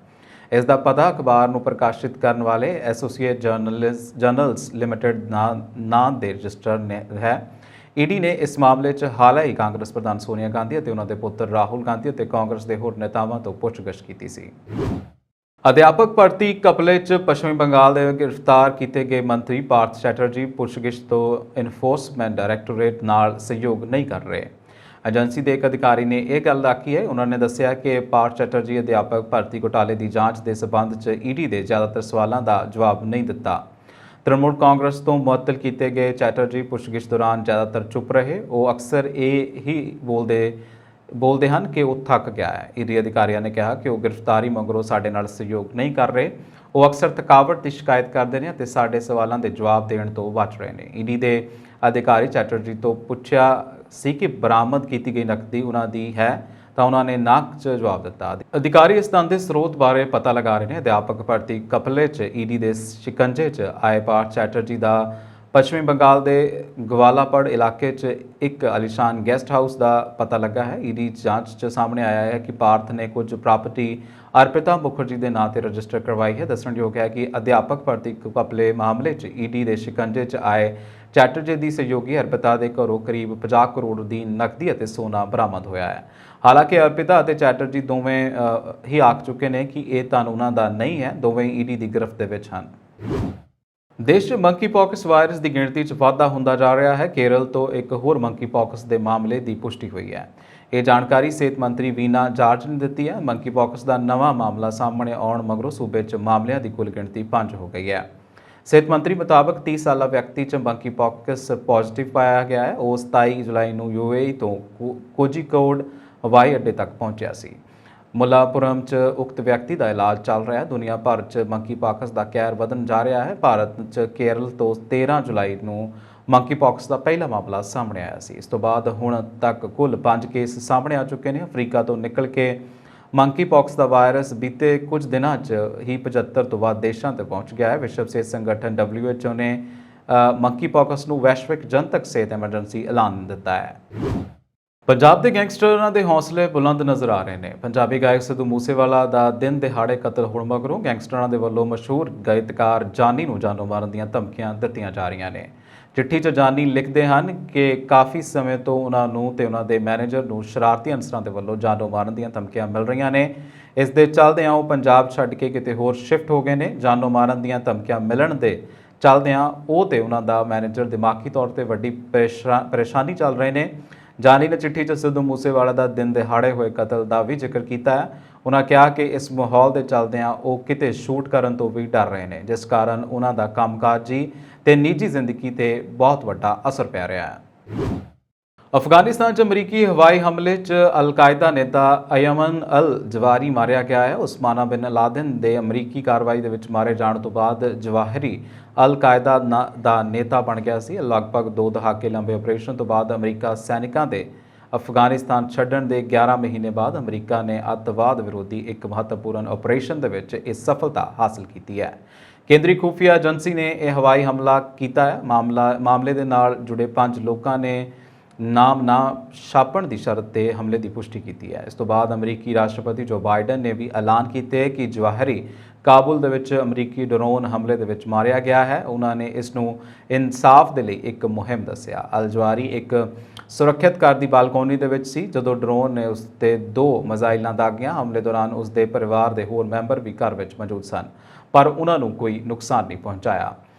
A: ਇਸ ਦਾ ਪਤਾ ਅਖਬਾਰ ਨੂੰ ਪ੍ਰਕਾਸ਼ਿਤ ਕਰਨ ਵਾਲੇ ਐਸੋਸੀਏਟ ਜਰਨਲਸ ਲਿਮਟਿਡ ਨਾਂ ਦੇ ਰਜਿਸਟਰ ਨੇ ਹੈ। ਈਡੀ ਨੇ ਇਸ ਮਾਮਲੇ 'ਚ ਹਾਲ ਹੀ ਕਾਂਗਰਸ ਪ੍ਰਧਾਨ ਸੋਨੀਆ ਗਾਂਧੀ ਅਤੇ ਉਹਨਾਂ ਦੇ ਪੁੱਤਰ ਰਾਹੁਲ ਗਾਂਧੀ ਅਤੇ ਕਾਂਗਰਸ ਦੇ ਹੋਰ ਨੇਤਾਵਾਂ ਤੋਂ ਪੁੱਛਗਿੱਛ ਕੀਤੀ ਸੀ। ਅਧਿਆਪਕ ਭਰਤੀ ਘਪਲੇ 'ਚ ਪੱਛਮੀ ਬੰਗਾਲ ਦੇ ਗ੍ਰਿਫਤਾਰ ਕੀਤੇ ਗਏ ਮੰਤਰੀ ਪਾਰਥ ਚੈਟਰਜੀ ਪੁੱਛਗਿੱਛ ਤੋਂ ਇਨਫੋਰਸਮੈਂਟ ਡਾਇਰੈਕਟੋਰੇਟ ਨਾਲ ਸਹਿਯੋਗ ਨਹੀਂ ਕਰ ਰਹੇ। ਏਜੰਸੀ ਦੇ ਇੱਕ ਅਧਿਕਾਰੀ ਨੇ ਇਹ ਗੱਲ ਆਖੀ ਹੈ। ਉਹਨਾਂ ਨੇ ਦੱਸਿਆ ਕਿ ਪਾਰਥ ਚੈਟਰਜੀ ਅਧਿਆਪਕ ਭਰਤੀ ਘੁਟਾਲੇ ਦੀ ਜਾਂਚ ਦੇ ਸਬੰਧ 'ਚ ਈਡੀ ਦੇ ਜ਼ਿਆਦਾਤਰ ਸਵਾਲਾਂ ਦਾ ਜਵਾਬ ਨਹੀਂ ਦਿੱਤਾ। ਤ੍ਰਿਣਮੂਲ ਕਾਂਗਰਸ ਤੋਂ ਮੁਅੱਤਲ ਕੀਤੇ ਗਏ ਚੈਟਰਜੀ ਪੁੱਛਗਿੱਛ ਦੌਰਾਨ ਜ਼ਿਆਦਾਤਰ ਚੁੱਪ ਰਹੇ। ਉਹ ਅਕਸਰ ਇਹ ਹੀ ਬੋਲਦੇ ਹਨ ਕਿ ਉਹ ਥੱਕ ਗਿਆ ਹੈ। ਈਡੀ ਅਧਿਕਾਰੀਆਂ ਨੇ ਕਿਹਾ ਕਿ ਉਹ ਗ੍ਰਿਫਤਾਰੀ ਮਗਰੋਂ ਸਾਡੇ ਨਾਲ ਸਹਿਯੋਗ ਨਹੀਂ ਕਰ ਰਹੇ। ਉਹ ਅਕਸਰ ਥਕਾਵਟ ਦੀ ਸ਼ਿਕਾਇਤ ਕਰਦੇ ਨੇ ਅਤੇ ਸਾਡੇ ਸਵਾਲਾਂ ਦੇ ਜਵਾਬ ਦੇਣ ਤੋਂ ਬਚ ਰਹੇ ਨੇ। ਈਡੀ ਦੇ ਅਧਿਕਾਰੀ ਚੈਟਰਜੀ ਤੋਂ ਪੁੱਛਿਆ ਸੀ ਕਿ ਬਰਾਮਦ ਕੀਤੀ ਗਈ ਨਕਦੀ ਉਹਨਾਂ ਦੀ ਹੈ ਤਾਂ ਉਹਨਾਂ ਨੇ ਨਾ 'ਚ ਜਵਾਬ ਦਿੱਤਾ। ਅਧਿਕਾਰੀ ਇਸ ਧਨ ਦੇ ਸਰੋਤ ਬਾਰੇ ਪਤਾ ਲਗਾ ਰਹੇ ਨੇ। ਅਧਿਆਪਕ ਭਰਤੀ ਘਪਲੇ 'ਚ ਈਡੀ ਦੇ ਸ਼ਿਕੰਜੇ 'ਚ ਆਏ ਪਾਰਥ ਚੈਟਰਜੀ ਦਾ ਪੱਛਮੀ ਬੰਗਾਲ ਦੇ ਗਵਾਲਾਪੜ ਇਲਾਕੇ 'ਚ ਇੱਕ ਆਲੀਸ਼ਾਨ ਗੈਸਟ ਹਾਊਸ ਦਾ ਪਤਾ ਲੱਗਾ ਹੈ। ਈਡੀ ਜਾਂਚ 'ਚ ਸਾਹਮਣੇ ਆਇਆ ਹੈ ਕਿ ਪਾਰਥ ਨੇ ਕੁਝ ਪ੍ਰਾਪਰਟੀ ਅਰਪਿਤਾ ਮੁਖਰਜੀ ਦੇ ਨਾਂ ਤੇ ਰਜਿਸਟਰ ਕਰਵਾਈ ਹੈ। ਦੱਸਣਯੋਗ ਹੈ ਕਿ ਅਧਿਆਪਕ ਭਰਤੀ ਘਪਲੇ ਮਾਮਲੇ 'ਚ ਈਡੀ ਦੇ ਸ਼ਿਕੰਜੇ 'ਚ ਆਏ ਚੈਟਰਜੀ ਦੀ ਸਹਿਯੋਗੀ ਅਰਪਿਤਾ ਦੇ ਘਰੋਂ ਕਰੀਬ 50 ਕਰੋੜ ਦੀ ਨਕਦੀ ਅਤੇ ਸੋਨਾ ਬਰਾਮਦ ਹੋਇਆ ਹੈ। ਹਾਲਾਂਕਿ ਅਰਪਿਤਾ ਅਤੇ ਚੈਟਰਜੀ ਦੋਵੇਂ ਹੀ ਆਖ ਚੁੱਕੇ ਨੇ ਕਿ ਇਹ ਧਨ ਉਹਨਾਂ ਦਾ ਨਹੀਂ ਹੈ। ਦੋਵੇਂ ਈਡੀ ਦੀ ਗ੍ਰਿਫਤ ਦੇ ਵਿੱਚ ਹਨ। ਦੇਸ਼ 'ਚ ਮੰਕੀਪੌਕਸ ਵਾਇਰਸ ਦੀ ਗਿਣਤੀ 'ਚ ਵਾਧਾ ਹੁੰਦਾ ਜਾ ਰਿਹਾ ਹੈ। ਕੇਰਲ ਤੋਂ ਇੱਕ ਹੋਰ ਮੰਕੀਪੌਕਸ ਦੇ ਮਾਮਲੇ ਦੀ ਪੁਸ਼ਟੀ ਹੋਈ ਹੈ। ਇਹ ਜਾਣਕਾਰੀ ਸਿਹਤ ਮੰਤਰੀ ਵੀਨਾ ਜਾਰਜ ਨੇ ਦਿੱਤੀ ਹੈ। ਮੰਕੀਪੌਕਸ ਦਾ ਨਵਾਂ ਮਾਮਲਾ ਸਾਹਮਣੇ ਆਉਣ ਮਗਰੋਂ ਸੂਬੇ 'ਚ ਮਾਮਲਿਆਂ ਦੀ ਕੁੱਲ ਗਿਣਤੀ 5 ਹੋ ਗਈ ਹੈ। ਸਿਹਤ ਮੰਤਰੀ ਮੁਤਾਬਕ 30 ਸਾਲਾ ਵਿਅਕਤੀ 'ਚ ਮੰਕੀਪੌਕਸ ਪੋਜ਼ਿਟਿਵ ਪਾਇਆ ਗਿਆ ਹੈ। ਉਹ 27 ਜੁਲਾਈ ਨੂੰ UAE ਤੋਂ ਕੋਝੀਕੋਡ ਹਵਾਈ ਅੱਡੇ ਤੱਕ ਪਹੁੰਚਿਆ ਸੀ। ਮੁੱਲਾਪੁਰਮ 'ਚ ਉਕਤ ਵਿਅਕਤੀ ਦਾ ਇਲਾਜ ਚੱਲ ਰਿਹਾ ਹੈ। ਦੁਨੀਆ ਭਰ 'ਚ ਮੰਕੀਪੌਕਸ ਦਾ ਕਹਿਰ ਵਧਣ ਜਾ ਰਿਹਾ ਹੈ। ਭਾਰਤ 'ਚ ਕੇਰਲ ਤੋਂ 13 ਜੁਲਾਈ ਨੂੰ ਮੰਕੀਪੌਕਸ ਦਾ ਪਹਿਲਾ ਮਾਮਲਾ ਸਾਹਮਣੇ ਆਇਆ ਸੀ। ਇਸ ਤੋਂ ਬਾਅਦ ਹੁਣ ਤੱਕ ਕੁੱਲ 5 ਕੇਸ ਸਾਹਮਣੇ ਆ ਚੁੱਕੇ ਨੇ। ਅਫਰੀਕਾ ਤੋਂ ਨਿਕਲ ਕੇ ਮੰਕੀਪੌਕਸ ਦਾ ਵਾਇਰਸ ਬੀਤੇ ਕੁਝ ਦਿਨਾਂ 'ਚ ਹੀ 75 ਤੋਂ ਵੱਧ ਦੇਸ਼ਾਂ ਤੱਕ ਪਹੁੰਚ ਗਿਆ ਹੈ। ਵਿਸ਼ਵ ਸਿਹਤ ਸੰਗਠਨ WHO ਨੇ ਮੰਕੀਪੌਕਸ ਨੂੰ ਵੈਸ਼ਵਿਕ ਜਨਤਕ ਸਿਹਤ ਐਮਰਜੈਂਸੀ ਐਲਾਨ ਦਿੱਤਾ ਹੈ। ਪੰਜਾਬ ਦੇ ਗੈਂਗਸਟਰਾਂ ਦੇ ਹੌਸਲੇ ਬੁਲੰਦ ਨਜ਼ਰ ਆ ਰਹੇ ਨੇ। ਪੰਜਾਬੀ ਗਾਇਕ ਸਿੱਧੂ ਮੂਸੇਵਾਲਾ ਦਾ ਦਿਨ ਦਿਹਾੜੇ ਕਤਲ ਹੋਣ ਮਗਰੋਂ ਗੈਂਗਸਟਰਾਂ ਦੇ ਵੱਲੋਂ ਮਸ਼ਹੂਰ ਗਾਇਕਕਾਰ ਜਾਨੀ ਨੂੰ ਜਾਨੋਂ ਮਾਰਨ ਦੀਆਂ ਧਮਕੀਆਂ ਦਿੱਤੀਆਂ ਜਾ ਰਹੀਆਂ ਨੇ। ਚਿੱਠੀ 'ਚ ਜਾਨੀ ਲਿਖਦੇ ਹਨ ਕਿ ਕਾਫੀ ਸਮੇਂ ਤੋਂ ਉਹਨਾਂ ਨੂੰ ਤੇ ਉਹਨਾਂ ਦੇ ਮੈਨੇਜਰ ਨੂੰ ਸ਼ਰਾਰਤੀ ਅਨਸਰਾਂ ਦੇ ਵੱਲੋਂ ਜਾਨੋਂ ਮਾਰਨ ਦੀਆਂ ਧਮਕੀਆਂ ਮਿਲ ਰਹੀਆਂ ਨੇ। ਇਸ ਦੇ ਚੱਲਦਿਆਂ ਉਹ ਪੰਜਾਬ ਛੱਡ ਕੇ ਕਿਤੇ ਹੋਰ ਸ਼ਿਫਟ ਹੋ ਗਏ ਨੇ। ਜਾਨੋਂ ਮਾਰਨ ਦੀਆਂ ਧਮਕੀਆਂ ਮਿਲਣ ਦੇ ਚੱਲਦਿਆਂ ਉਹ ਤੇ ਉਹਨਾਂ ਦਾ ਮੈਨੇਜਰ ਦਿਮਾਗੀ ਤੌਰ ਤੇ ਵੱਡੀ ਪਰੇਸ਼ਾਨੀ ਚੱਲ ਰਹੇ ਨੇ। ਜਾਨੀ ਨੇ ਚਿੱਠੀ 'ਚ ਸਿੱਧੂ ਮੂਸੇਵਾਲਾ ਦਾ ਦਿਨ ਦਿਹਾੜੇ ਹੋਏ ਕਤਲ ਦਾ ਵੀ ਜ਼ਿਕਰ ਕੀਤਾ ਹੈ। ਉਹਨਾਂ ਕਿਹਾ ਕਿ ਇਸ ਮਾਹੌਲ ਦੇ ਚੱਲਦਿਆਂ ਉਹ ਕਿਤੇ ਸ਼ੂਟ ਕਰਨ ਤੋਂ ਵੀ ਡਰ ਰਹੇ ਨੇ, ਜਿਸ ਕਾਰਨ ਉਹਨਾਂ ਦਾ ਕੰਮਕਾਜੀ ਤੇ ਨਿੱਜੀ ਜ਼ਿੰਦਗੀ ਤੇ ਬਹੁਤ ਵੱਡਾ ਅਸਰ ਪੈ ਰਿਹਾ ਹੈ। ਅਫਗਾਨਿਸਤਾਨ 'ਚ ਅਮਰੀਕੀ ਹਵਾਈ ਹਮਲੇ 'ਚ ਅਲ-ਕਾਇਦਾ ਨੇਤਾ ਅਯਮਨ ਅਲ ਜਵਾਰੀ ਮਾਰਿਆ ਗਿਆ ਹੈ। ਉਸਮਾਨਾ ਬਿਨ ਲਾਦਨ ਦੇ ਅਮਰੀਕੀ ਕਾਰਵਾਈ ਦੇ ਵਿੱਚ ਮਾਰੇ ਜਾਣ ਤੋਂ ਬਾਅਦ ਜਵਾਹਰੀ ਅਲ-ਕਾਇਦਾ ਦਾ ਨੇਤਾ ਬਣ ਗਿਆ ਸੀ। ਲਗਭਗ 2 ਦਹਾਕੇ ਲੰਬੇ ਆਪਰੇਸ਼ਨ ਤੋਂ ਬਾਅਦ ਅਮਰੀਕਾ ਸੈਨਿਕਾਂ ਦੇ ਅਫਗਾਨਿਸਤਾਨ ਛੱਡਣ ਦੇ 11 ਮਹੀਨੇ ਬਾਅਦ ਅਮਰੀਕਾ ਨੇ ਅੱਤਵਾਦ ਵਿਰੋਧੀ ਇੱਕ ਮਹੱਤਵਪੂਰਨ ਆਪਰੇਸ਼ਨ ਦੇ ਵਿੱਚ ਇਹ ਸਫਲਤਾ ਹਾਸਲ ਕੀਤੀ ਹੈ। ਕੇਂਦਰੀ ਖੁਫੀਆ ਏਜੰਸੀ ਨੇ ਇਹ ਹਵਾਈ ਹਮਲਾ ਕੀਤਾ ਹੈ। ਮਾਮਲੇ ਦੇ ਨਾਲ ਜੁੜੇ 5 ਲੋਕਾਂ ਨੇ ਨਾਮ ਨਾ ਛਾਪਣ ਦੀ ਸ਼ਰਤ ਤੇ ਹਮਲੇ ਦੀ ਪੁਸ਼ਟੀ ਕੀਤੀ ਹੈ। ਇਸ ਤੋਂ ਬਾਅਦ ਅਮਰੀਕੀ ਰਾਸ਼ਟਰਪਤੀ ਜੋ ਬਾਈਡਨ ਨੇ ਵੀ ਐਲਾਨ ਕੀਤਾ ਹੈ ਕਿ ਜਵਾਹਰੀ ਕਾਬੁਲ ਦੇ ਵਿੱਚ ਅਮਰੀਕੀ ਡਰੋਨ ਹਮਲੇ ਦੇ ਵਿੱਚ ਮਾਰਿਆ ਗਿਆ ਹੈ। ਉਹਨਾਂ ਨੇ ਇਸ ਨੂੰ ਇਨਸਾਫ ਦੇ ਲਈ ਇੱਕ ਮੁਹਿੰਮ ਦੱਸਿਆ। ਅਲ ਜਵਾਰੀ ਇੱਕ ਸੁਰੱਖਿਅਤ ਘਰ ਦੀ ਬਾਲਕੋਨੀ ਦੇ ਵਿੱਚ ਸੀ ਜਦੋਂ ਡਰੋਨ ਨੇ ਉਸ ਤੇ 2 ਮਿਜ਼ਾਈਲਾਂ ਦਾਗੀਆਂ। ਹਮਲੇ ਦੌਰਾਨ ਉਸ ਦੇ ਪਰਿਵਾਰ ਦੇ ਹੋਰ ਮੈਂਬਰ ਵੀ ਘਰ ਵਿੱਚ ਮੌਜੂਦ ਸਨ, ਪਰ ਉਹਨਾਂ ਨੂੰ ਕੋਈ ਨੁਕਸਾਨ ਨਹੀਂ ਪਹੁੰਚਾਇਆ।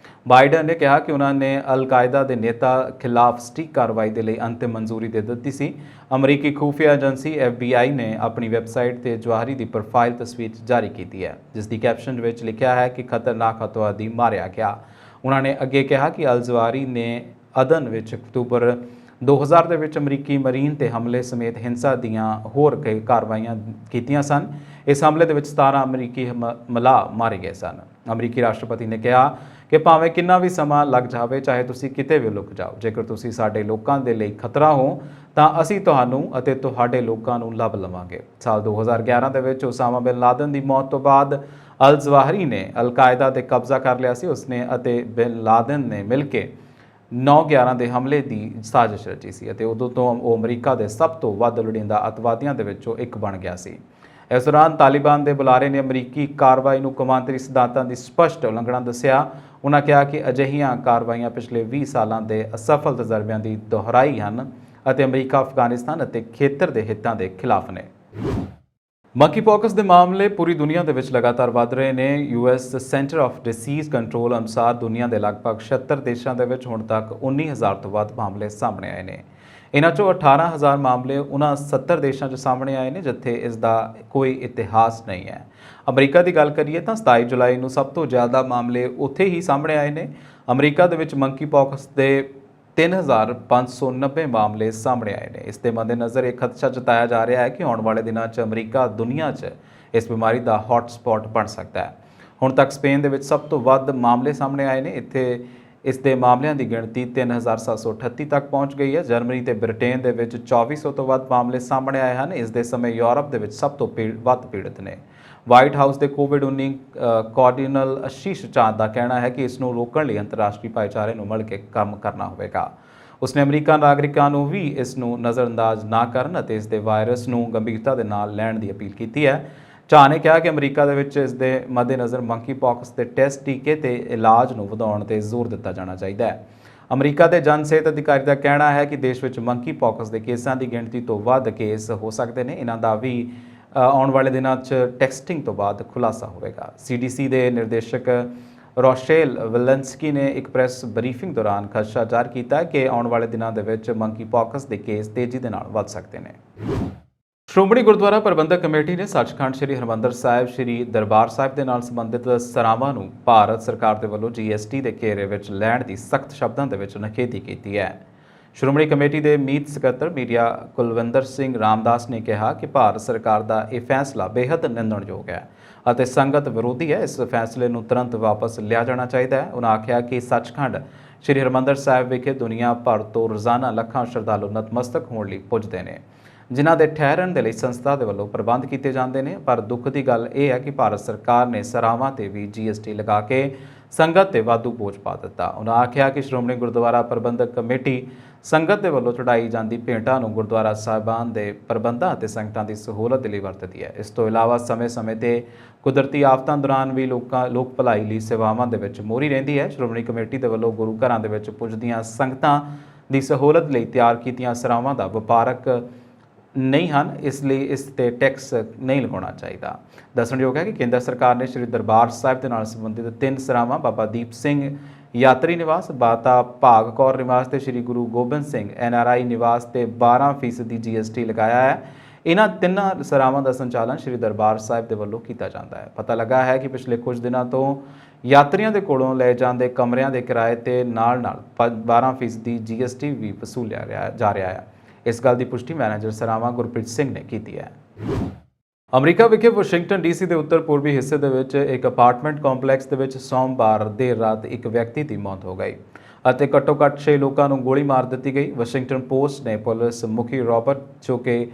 A: ਬਾਈਡਨ ਨੇ ਕਿਹਾ ਕਿ ਉਹਨਾਂ ਨੇ ਅਲ-ਕਾਇਦਾ ਦੇ ਨੇਤਾ ਖਿਲਾਫ ਸਟਿਕ ਕਾਰਵਾਈ ਦੇ ਲਈ ਅੰਤਿਮ ਮਨਜ਼ੂਰੀ ਦੇ ਦਿੱਤੀ ਸੀ। ਅਮਰੀਕੀ ਖੁਫੀਆ ਏਜੰਸੀ FBI ਨੇ ਆਪਣੀ ਵੈਬਸਾਈਟ ਤੇ ਜਵਾਹਰੀ ਦੀ ਪ੍ਰੋਫਾਈਲ ਤਸਵੀਰ ਜਾਰੀ ਕੀਤੀ ਹੈ, ਜਿਸ ਦੀ ਕੈਪਸ਼ਨ ਵਿੱਚ ਲਿਖਿਆ ਹੈ ਕਿ ਖਤਰਨਾਕ ਅੱਤਵਾਦੀ ਮਾਰਿਆ ਗਿਆ। ਉਹਨਾਂ ਨੇ ਅੱਗੇ ਕਿਹਾ ਕਿ ਅਲ ਜਵਾਰੀ ਨੇ ਅਦਨ ਵਿੱਚ ਅਕਤੂਬਰ 2000 ਦੇ ਵਿੱਚ ਅਮਰੀਕੀ ਮਰੀਨ ਤੇ ਹਮਲੇ ਸਮੇਤ ਹਿੰਸਾ ਦੀਆਂ ਹੋਰ ਕਈ ਕਾਰਵਾਈਆਂ ਕੀਤੀਆਂ ਸਨ। ਇਸ ਹਮਲੇ ਦੇ ਵਿੱਚ 17 ਅਮਰੀਕੀ ਮਲਾਹ ਮਾਰੇ ਗਏ ਸਨ। ਅਮਰੀਕੀ ਰਾਸ਼ਟਰਪਤੀ ਨੇ ਕਿਹਾ ਕਿ ਭਾਵੇਂ ਕਿੰਨਾ ਵੀ ਸਮਾਂ ਲੱਗ ਜਾਵੇ, ਚਾਹੇ ਤੁਸੀਂ ਕਿਤੇ ਵੀ ਲੁਕ ਜਾਓ, ਜੇਕਰ ਤੁਸੀਂ ਸਾਡੇ ਲੋਕਾਂ ਦੇ ਲਈ ਖਤਰਾ ਹੋ ਤਾਂ ਅਸੀਂ ਤੁਹਾਨੂੰ ਅਤੇ ਤੁਹਾਡੇ ਲੋਕਾਂ ਨੂੰ ਲੱਭ ਲਵਾਂਗੇ। ਸਾਲ 2011 ਦੇ ਵਿੱਚ ਉਸਾਮਾ ਬਿਨ ਲਾਦਨ ਦੀ ਮੌਤ ਤੋਂ ਬਾਅਦ ਅਲ ਜਵਾਹਰੀ ਨੇ ਅਲ-ਕਾਇਦਾ ਤੇ ਕਬਜ਼ਾ ਕਰ ਲਿਆ ਸੀ। ਉਸਨੇ ਅਤੇ ਬਿਨ ਲਾਦਨ ਨੇ ਮਿਲ ਕੇ 9/11 ਦੇ ਹਮਲੇ ਦੀ ਸਾਜ਼ਿਸ਼ ਰਚੀ ਸੀ ਅਤੇ ਉਦੋਂ ਤੋਂ ਉਹ ਅਮਰੀਕਾ ਦੇ ਸਭ ਤੋਂ ਵੱਧ ਲੋੜੀਂਦਾ ਅੱਤਵਾਦੀਆਂ ਦੇ ਵਿੱਚੋਂ ਇੱਕ ਬਣ ਗਿਆ ਸੀ। ਇਸ ਦੌਰਾਨ ਤਾਲਿਬਾਨ ਦੇ ਬੁਲਾਰੇ ਨੇ ਅਮਰੀਕੀ ਕਾਰਵਾਈ ਨੂੰ ਕੌਮਾਂਤਰੀ ਸਿਧਾਂਤਾਂ ਦੀ ਸਪਸ਼ਟ ਉਲੰਘਣਾ ਦੱਸਿਆ। ਉਹਨਾਂ ਕਿਹਾ ਕਿ ਅਜਿਹੀਆਂ ਕਾਰਵਾਈਆਂ ਪਿਛਲੇ 20 ਸਾਲਾਂ ਦੇ ਅਸਫਲ ਤਜਰਬਿਆਂ ਦੀ ਦੁਹਰਾਈ ਹਨ ਅਤੇ ਅਮਰੀਕਾ ਅਫਗਾਨਿਸਤਾਨ ਅਤੇ ਖੇਤਰ ਦੇ ਹਿੱਤਾਂ ਦੇ ਖਿਲਾਫ ਨੇ। ਮੰਕੀਪੌਕਸ ਦੇ ਮਾਮਲੇ ਪੂਰੀ ਦੁਨੀਆ ਦੇ ਵਿੱਚ ਲਗਾਤਾਰ ਵਧ ਰਹੇ ਨੇ। US centre of disease control ਅਨੁਸਾਰ ਦੁਨੀਆ ਦੇ ਲਗਭਗ 76 ਦੇਸ਼ਾਂ ਦੇ ਵਿੱਚ ਹੁਣ ਤੱਕ 19,000 ਤੋਂ ਵੱਧ ਮਾਮਲੇ ਸਾਹਮਣੇ ਆਏ ਨੇ। ਇਹਨਾਂ ਚੋਂ 18,000 ਮਾਮਲੇ ਉਹਨਾਂ 70 ਦੇਸ਼ਾਂ 'ਚ ਸਾਹਮਣੇ ਆਏ ਨੇ ਜਿੱਥੇ ਇਸ ਦਾ ਕੋਈ ਇਤਿਹਾਸ ਨਹੀਂ ਹੈ। ਅਮਰੀਕਾ ਦੀ ਗੱਲ ਕਰੀਏ ਤਾਂ 27 ਜੁਲਾਈ ਨੂੰ ਸਭ ਤੋਂ ਜ਼ਿਆਦਾ ਮਾਮਲੇ ਉੱਥੇ ਹੀ ਸਾਹਮਣੇ ਆਏ ਨੇ। ਅਮਰੀਕਾ ਦੇ ਵਿੱਚ ਮੰਕੀਪੌਕਸ ਦੇ 3,590 ਮਾਮਲੇ ਸਾਹਮਣੇ ਆਏ ਨੇ। ਇਸ ਦੇ ਮੱਦੇਨਜ਼ਰ ਇਹ ਖਦਸ਼ਾ ਜਤਾਇਆ ਜਾ ਰਿਹਾ ਹੈ ਕਿ ਆਉਣ ਵਾਲੇ ਦਿਨਾਂ 'ਚ ਅਮਰੀਕਾ ਦੁਨੀਆ 'ਚ ਇਸ ਬਿਮਾਰੀ ਦਾ ਹੌਟ ਸਪੌਟ ਬਣ ਸਕਦਾ ਹੈ। ਹੁਣ ਤੱਕ ਸਪੇਨ ਦੇ ਵਿੱਚ ਸਭ ਤੋਂ ਵੱਧ ਮਾਮਲੇ ਸਾਹਮਣੇ ਆਏ ਨੇ। ਇੱਥੇ ਇਸ ਦੇ ਮਾਮਲਿਆਂ ਦੀ ਗਿਣਤੀ 3,738 ਤੱਕ ਪਹੁੰਚ ਗਈ ਹੈ। ਜਰਮਨੀ ਤੇ ਬ੍ਰਿਟੇਨ ਦੇ ਵਿੱਚ 2400 ਤੋਂ ਵੱਧ ਮਾਮਲੇ ਸਾਹਮਣੇ ਆਏ ਹਨ। ਇਸ ਦੇ ਸਮੇਂ ਯੂਰਪ ਦੇ ਵਿੱਚ ਸਭ ਤੋਂ ਵੱਧ ਪੀੜਤ ਨੇ। ਵਾਈਟ ਹਾਊਸ ਦੇ ਕੋਵਿਡ-19 ਕੋਆਰਡੀਨਲ ਅਸ਼ੀਸ਼ ਚਾਂਦ ਦਾ ਕਹਿਣਾ ਹੈ ਕਿ ਇਸ ਨੂੰ ਰੋਕਣ ਲਈ ਅੰਤਰਰਾਸ਼ਟਰੀ ਭਾਈਚਾਰੇ ਨੂੰ ਮਿਲ ਕੇ ਕੰਮ ਕਰਨਾ ਹੋਵੇਗਾ। ਉਸਨੇ ਅਮਰੀਕਾ ਨਾਗਰਿਕਾਂ ਨੂੰ ਵੀ ਇਸ ਨੂੰ ਨਜ਼ਰਅੰਦਾਜ਼ ਨਾ ਕਰਨ ਅਤੇ ਇਸ ਦੇ ਵਾਇਰਸ ਨੂੰ ਗੰਭੀਰਤਾ ਦੇ ਨਾਲ ਲੈਣ ਦੀ ਅਪੀਲ ਕੀਤੀ ਹੈ। ਝਾਅ ਨੇ ਕਿਹਾ ਕਿ ਅਮਰੀਕਾ ਦੇ ਵਿੱਚ ਇਸ ਦੇ ਮੱਦੇਨਜ਼ਰ ਮੰਕੀਪੌਕਸ ਦੇ ਟੈਸਟ, ਟੀਕੇ ਤੇ ਇਲਾਜ ਨੂੰ ਵਧਾਉਣ ਤੇ ਜ਼ੋਰ ਦਿੱਤਾ ਜਾਣਾ ਚਾਹੀਦਾ ਹੈ। ਅਮਰੀਕਾ ਦੇ ਜਨ ਸਿਹਤ ਅਧਿਕਾਰੀ ਦਾ ਕਹਿਣਾ ਹੈ ਕਿ ਦੇਸ਼ ਵਿੱਚ ਮੰਕੀਪੌਕਸ ਦੇ ਕੇਸਾਂ ਦੀ ਗਿਣਤੀ ਤੋਂ ਵੱਧ ਕੇਸ ਹੋ ਸਕਦੇ ਨੇ। ਇਹਨਾਂ ਦਾ ਵੀ ਆਉਣ ਵਾਲੇ ਦਿਨਾਂ 'ਚ ਟੈਸਟਿੰਗ ਤੋਂ ਬਾਅਦ ਖੁਲਾਸਾ ਹੋਵੇਗਾ। CDC ਦੇ ਨਿਰਦੇਸ਼ਕ ਰੋਸ਼ੇਲ ਵਲੈਂਸਕੀ ਨੇ ਇੱਕ ਪ੍ਰੈਸ ਬਰੀਫਿੰਗ ਦੌਰਾਨ ਖਦਸ਼ਾ ਜ਼ਾਹਰ ਕੀਤਾ ਕਿ ਆਉਣ ਵਾਲੇ ਦਿਨਾਂ ਦੇ ਵਿੱਚ ਮੰਕੀਪੌਕਸ ਦੇ ਕੇਸ ਤੇਜ਼ੀ ਦੇ ਨਾਲ ਵੱਧ ਸਕਦੇ ਨੇ। ਸ਼੍ਰੋਮਣੀ ਗੁਰਦੁਆਰਾ ਪ੍ਰਬੰਧਕ ਕਮੇਟੀ ਨੇ ਸੱਚਖੰਡ ਸ੍ਰੀ ਹਰਿਮੰਦਰ ਸਾਹਿਬ ਸ੍ਰੀ ਦਰਬਾਰ ਸਾਹਿਬ ਦੇ ਨਾਲ ਸੰਬੰਧਿਤ ਸਰਾਵਾਂ ਨੂੰ ਭਾਰਤ ਸਰਕਾਰ ਦੇ ਵੱਲੋਂ GST ਦੇ ਘੇਰੇ ਵਿੱਚ ਲੈਣ ਦੀ ਸਖਤ ਸ਼ਬਦਾਂ ਦੇ ਵਿੱਚ ਨਿਖੇਧੀ ਕੀਤੀ ਹੈ। ਸ਼੍ਰੋਮਣੀ ਕਮੇਟੀ ਦੇ ਮੀਤ ਸਕੱਤਰ ਮੀਡੀਆ ਕੁਲਵਿੰਦਰ ਸਿੰਘ ਰਾਮਦਾਸ ਨੇ ਕਿਹਾ ਕਿ ਭਾਰਤ ਸਰਕਾਰ ਦਾ ਇਹ ਫੈਸਲਾ ਬੇਹੱਦ ਨਿੰਦਣਯੋਗ ਹੈ ਅਤੇ ਸੰਗਤ ਵਿਰੋਧੀ ਹੈ। ਇਸ ਫੈਸਲੇ ਨੂੰ ਤੁਰੰਤ ਵਾਪਸ ਲਿਆ ਜਾਣਾ ਚਾਹੀਦਾ ਹੈ। ਉਹਨਾਂ ਆਖਿਆ ਕਿ ਸੱਚਖੰਡ ਸ੍ਰੀ ਹਰਿਮੰਦਰ ਸਾਹਿਬ ਵਿਖੇ ਦੁਨੀਆ ਭਰ ਤੋਂ ਰੋਜ਼ਾਨਾ ਲੱਖਾਂ ਸ਼ਰਧਾਲੂ ਨਤਮਸਤਕ ਹੋਣ ਲਈ ਪੁੱਜਦੇ ਨੇ, ਜਿਨ੍ਹਾਂ ਦੇ ਠਹਿਰਨ ਦੇ ਲਈ ਸੰਸਥਾ ਦੇ ਵੱਲੋਂ ਪ੍ਰਬੰਧ ਕੀਤੇ ਜਾਂਦੇ ਨੇ। ਪਰ ਦੁੱਖ ਦੀ ਗੱਲ ਇਹ ਹੈ ਕਿ ਭਾਰਤ ਸਰਕਾਰ ਨੇ ਸਰਾਵਾਂ ਤੇ ਵੀ GST ਲਗਾ ਕੇ ਸੰਗਤ ਤੇ ਵਾਧੂ ਬੋਝ ਪਾ ਦਿੱਤਾ। ਉਹਨਾਂ ਆਖਿਆ ਕਿ ਸ਼੍ਰੋਮਣੀ ਗੁਰਦੁਆਰਾ ਪ੍ਰਬੰਧਕ ਕਮੇਟੀ ਸੰਗਤ ਦੇ ਵੱਲੋਂ ਚੜਾਈ ਜਾਂਦੀ ਭੇਟਾਂ ਨੂੰ ਗੁਰਦੁਆਰਾ ਸਾਹਿਬਾਨ ਦੇ ਪ੍ਰਬੰਧਾਂ ਅਤੇ ਸੰਗਤਾਂ ਦੀ ਸਹੂਲਤ ਦੇ ਲਈ ਵਰਤਦੀ ਹੈ। ਇਸ ਤੋਂ ਇਲਾਵਾ ਸਮੇਂ-ਸਮੇਂ ਤੇ ਕੁਦਰਤੀ ਆਫਤਾਂ ਦੌਰਾਨ ਵੀ ਲੋਕ ਭਲਾਈ ਲਈ ਸੇਵਾਵਾਂ ਦੇ ਵਿੱਚ ਮੋਹਰੀ ਰਹਿੰਦੀ ਹੈ। ਸ਼੍ਰੋਮਣੀ ਕਮੇਟੀ ਦੇ ਵੱਲੋਂ ਗੁਰੂ ਘਰਾਂ ਦੇ ਵਿੱਚ ਪੁੱਜਦੀਆਂ ਸੰਗਤਾਂ ਦੀ ਸਹੂਲਤ ਲਈ ਤਿਆਰ ਕੀਤੀਆਂ ਸਰਾਵਾਂ ਦਾ ਵਪਾਰਕ ਨਹੀਂ ਹਨ, ਇਸ ਲਈ ਇਸ ਤੇ ਟੈਕਸ ਨਹੀਂ ਲਗਾਉਣਾ ਚਾਹੀਦਾ। ਦੱਸਣਯੋਗ ਹੈ ਕਿ ਕੇਂਦਰ ਸਰਕਾਰ ਨੇ ਸ੍ਰੀ ਦਰਬਾਰ ਸਾਹਿਬ ਦੇ ਨਾਲ ਸੰਬੰਧਿਤ 3 ਸਰਾਵਾਂ ਬਾਬਾ ਦੀਪ ਸਿੰਘ ਯਾਤਰੀ ਨਿਵਾਸ, ਮਾਤਾ ਭਾਗ ਕੌਰ ਨਿਵਾਸ ਤੇ ਸ੍ਰੀ ਗੁਰੂ ਗੋਬਿੰਦ ਸਿੰਘ NRI ਨਿਵਾਸ ਤੇ 12% GST ਲਗਾਇਆ ਹੈ। ਇਹਨਾਂ 3 ਸਰਾਵਾਂ ਦਾ ਸੰਚਾਲਨ ਸ੍ਰੀ ਦਰਬਾਰ ਸਾਹਿਬ ਦੇ ਵੱਲੋਂ ਕੀਤਾ ਜਾਂਦਾ ਹੈ। ਪਤਾ ਲੱਗਾ ਹੈ ਕਿ ਪਿਛਲੇ ਕੁਝ ਦਿਨਾਂ ਤੋਂ ਯਾਤਰੀਆਂ ਦੇ ਕੋਲੋਂ ਲਏ ਜਾਂਦੇ ਕਮਰਿਆਂ ਦੇ ਕਿਰਾਏ ਤੇ ਨਾਲ-ਨਾਲ 12% GST ਵੀ ਵਸੂਲਿਆ ਜਾ ਰਿਹਾ ਹੈ। ਇਸ ਗੱਲ ਦੀ ਪੁਸ਼ਟੀ ਮੈਨੇਜਰ ਸਰਾਵਾਂ ਗੁਰਪ੍ਰੀਤ ਸਿੰਘ ਨੇ ਕੀਤੀ ਹੈ। ਅਮਰੀਕਾ ਵਿਖੇ ਵਾਸ਼ਿੰਗਟਨ ਡੀਸੀ ਦੇ ਉੱਤਰ ਪੂਰਬੀ ਹਿੱਸੇ ਦੇ ਵਿੱਚ ਇੱਕ ਅਪਾਰਟਮੈਂਟ ਕੰਪਲੈਕਸ ਦੇ ਵਿੱਚ ਸੋਮਵਾਰ ਦੇਰ ਰਾਤ ਇੱਕ ਵਿਅਕਤੀ ਦੀ ਮੌਤ ਹੋ ਗਈ ਅਤੇ ਘੱਟੋ-ਘੱਟ 6 ਲੋਕਾਂ ਨੂੰ ਗੋਲੀ ਮਾਰ ਦਿੱਤੀ ਗਈ। ਵਾਸ਼ਿੰਗਟਨ ਪੋਸਟ ਨੇ ਪੁਲਿਸ ਮੁਖੀ ਰਾਬਰਟ ਜੋ ਕਿ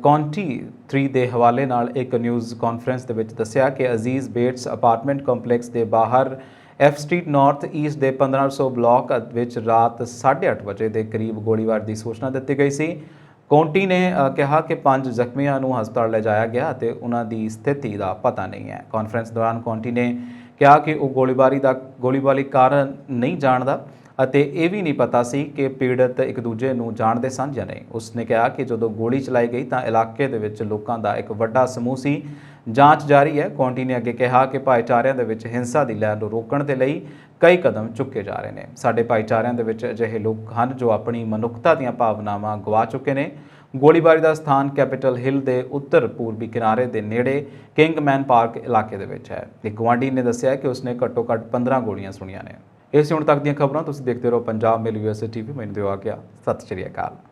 A: ਕਾਉਂਟੀ 3 ਦੇ ਹਵਾਲੇ ਨਾਲ ਇੱਕ ਨਿਊਜ਼ ਕਾਨਫਰੰਸ ਦੇ ਵਿੱਚ ਦੱਸਿਆ ਕਿ ਅਜ਼ੀਜ਼ ਬੇਟਸ ਅਪਾਰਟਮੈਂਟ ਕੰਪਲੈਕਸ ਦੇ ਬਾਹਰ ਐਫ ਸਟਰੀਟ ਨਾਰਥ ਈਸਟ ਦੇ 1500 ਬਲਾਕ ਵਿੱਚ ਰਾਤ 8:30 ਵਜੇ ਦੇ ਕਰੀਬ ਗੋਲੀਬਾਰ ਦੀ ਸੂਚਨਾ ਦਿੱਤੀ ਗਈ ਸੀ। ਕਾਉਂਟੀ ਨੇ ਕਿਹਾ ਕਿ 5 ਜ਼ਖਮੀਆਂ ਨੂੰ ਹਸਪਤਾਲ ਲਿਜਾਇਆ ਗਿਆ ਅਤੇ ਉਹਨਾਂ ਦੀ ਸਥਿਤੀ ਦਾ ਪਤਾ ਨਹੀਂ ਹੈ। ਕਾਨਫਰੰਸ ਦੌਰਾਨ ਕਾਉਂਟੀ ਨੇ ਕਿਹਾ ਕਿ ਉਹ ਗੋਲੀਬਾਰੀ ਕਾਰਨ ਨਹੀਂ ਜਾਣਦਾ ਅਤੇ ਇਹ ਵੀ ਨਹੀਂ ਪਤਾ ਸੀ ਕਿ ਪੀੜਤ ਇੱਕ ਦੂਜੇ ਨੂੰ ਜਾਣਦੇ ਸਨ ਜਾਂ ਨਹੀਂ। ਉਸਨੇ ਕਿਹਾ ਕਿ ਜਦੋਂ ਗੋਲੀ ਚਲਾਈ ਗਈ ਤਾਂ ਇਲਾਕੇ ਦੇ ਵਿੱਚ ਲੋਕਾਂ ਦਾ ਇੱਕ ਵੱਡਾ ਸਮੂਹ ਸੀ। ਜਾਂਚ ਜਾਰੀ ਹੈ। ਕਾਉਂਟੀ ਨੇ ਅੱਗੇ ਕਿਹਾ ਕਿ ਭਾਈਚਾਰਿਆਂ ਦੇ ਵਿੱਚ ਹਿੰਸਾ ਦੀ ਲਹਿਰ ਨੂੰ ਰੋਕਣ ਦੇ ਲਈ ਕਈ ਕਦਮ ਚੁੱਕੇ ਜਾ ਰਹੇ ਨੇ। ਸਾਡੇ ਭਾਈਚਾਰਿਆਂ ਦੇ ਵਿੱਚ ਅਜਿਹੇ ਲੋਕ ਹਨ ਜੋ ਆਪਣੀ ਮਨੁੱਖਤਾ ਦੀਆਂ ਭਾਵਨਾਵਾਂ ਗਵਾ ਚੁੱਕੇ ਨੇ। ਗੋਲੀਬਾਰੀ ਦਾ ਸਥਾਨ ਕੈਪੀਟਲ ਹਿੱਲ ਦੇ ਉੱਤਰ ਪੂਰਬੀ ਕਿਨਾਰੇ ਦੇ ਨੇੜੇ ਕਿੰਗਮੈਨ ਪਾਰਕ ਇਲਾਕੇ ਦੇ ਵਿੱਚ ਹੈ। ਇੱਕ ਗੁਆਂਢੀ ਨੇ ਦੱਸਿਆ ਕਿ ਉਸਨੇ ਘੱਟੋ-ਘੱਟ 15 ਗੋਲੀਆਂ ਸੁਣੀਆਂ ਨੇ। ਇਸ ਹੁਣ ਤੱਕ ਦੀਆਂ ਖਬਰਾਂ ਤੁਸੀਂ ਦੇਖਦੇ ਰਹੋ ਪੰਜਾਬ ਮੇਲ USA TV। ਮੈਨੂੰ ਦਿਓ ਆ ਗਿਆ। ਸਤਿ ਸ਼੍ਰੀ ਅਕਾਲ।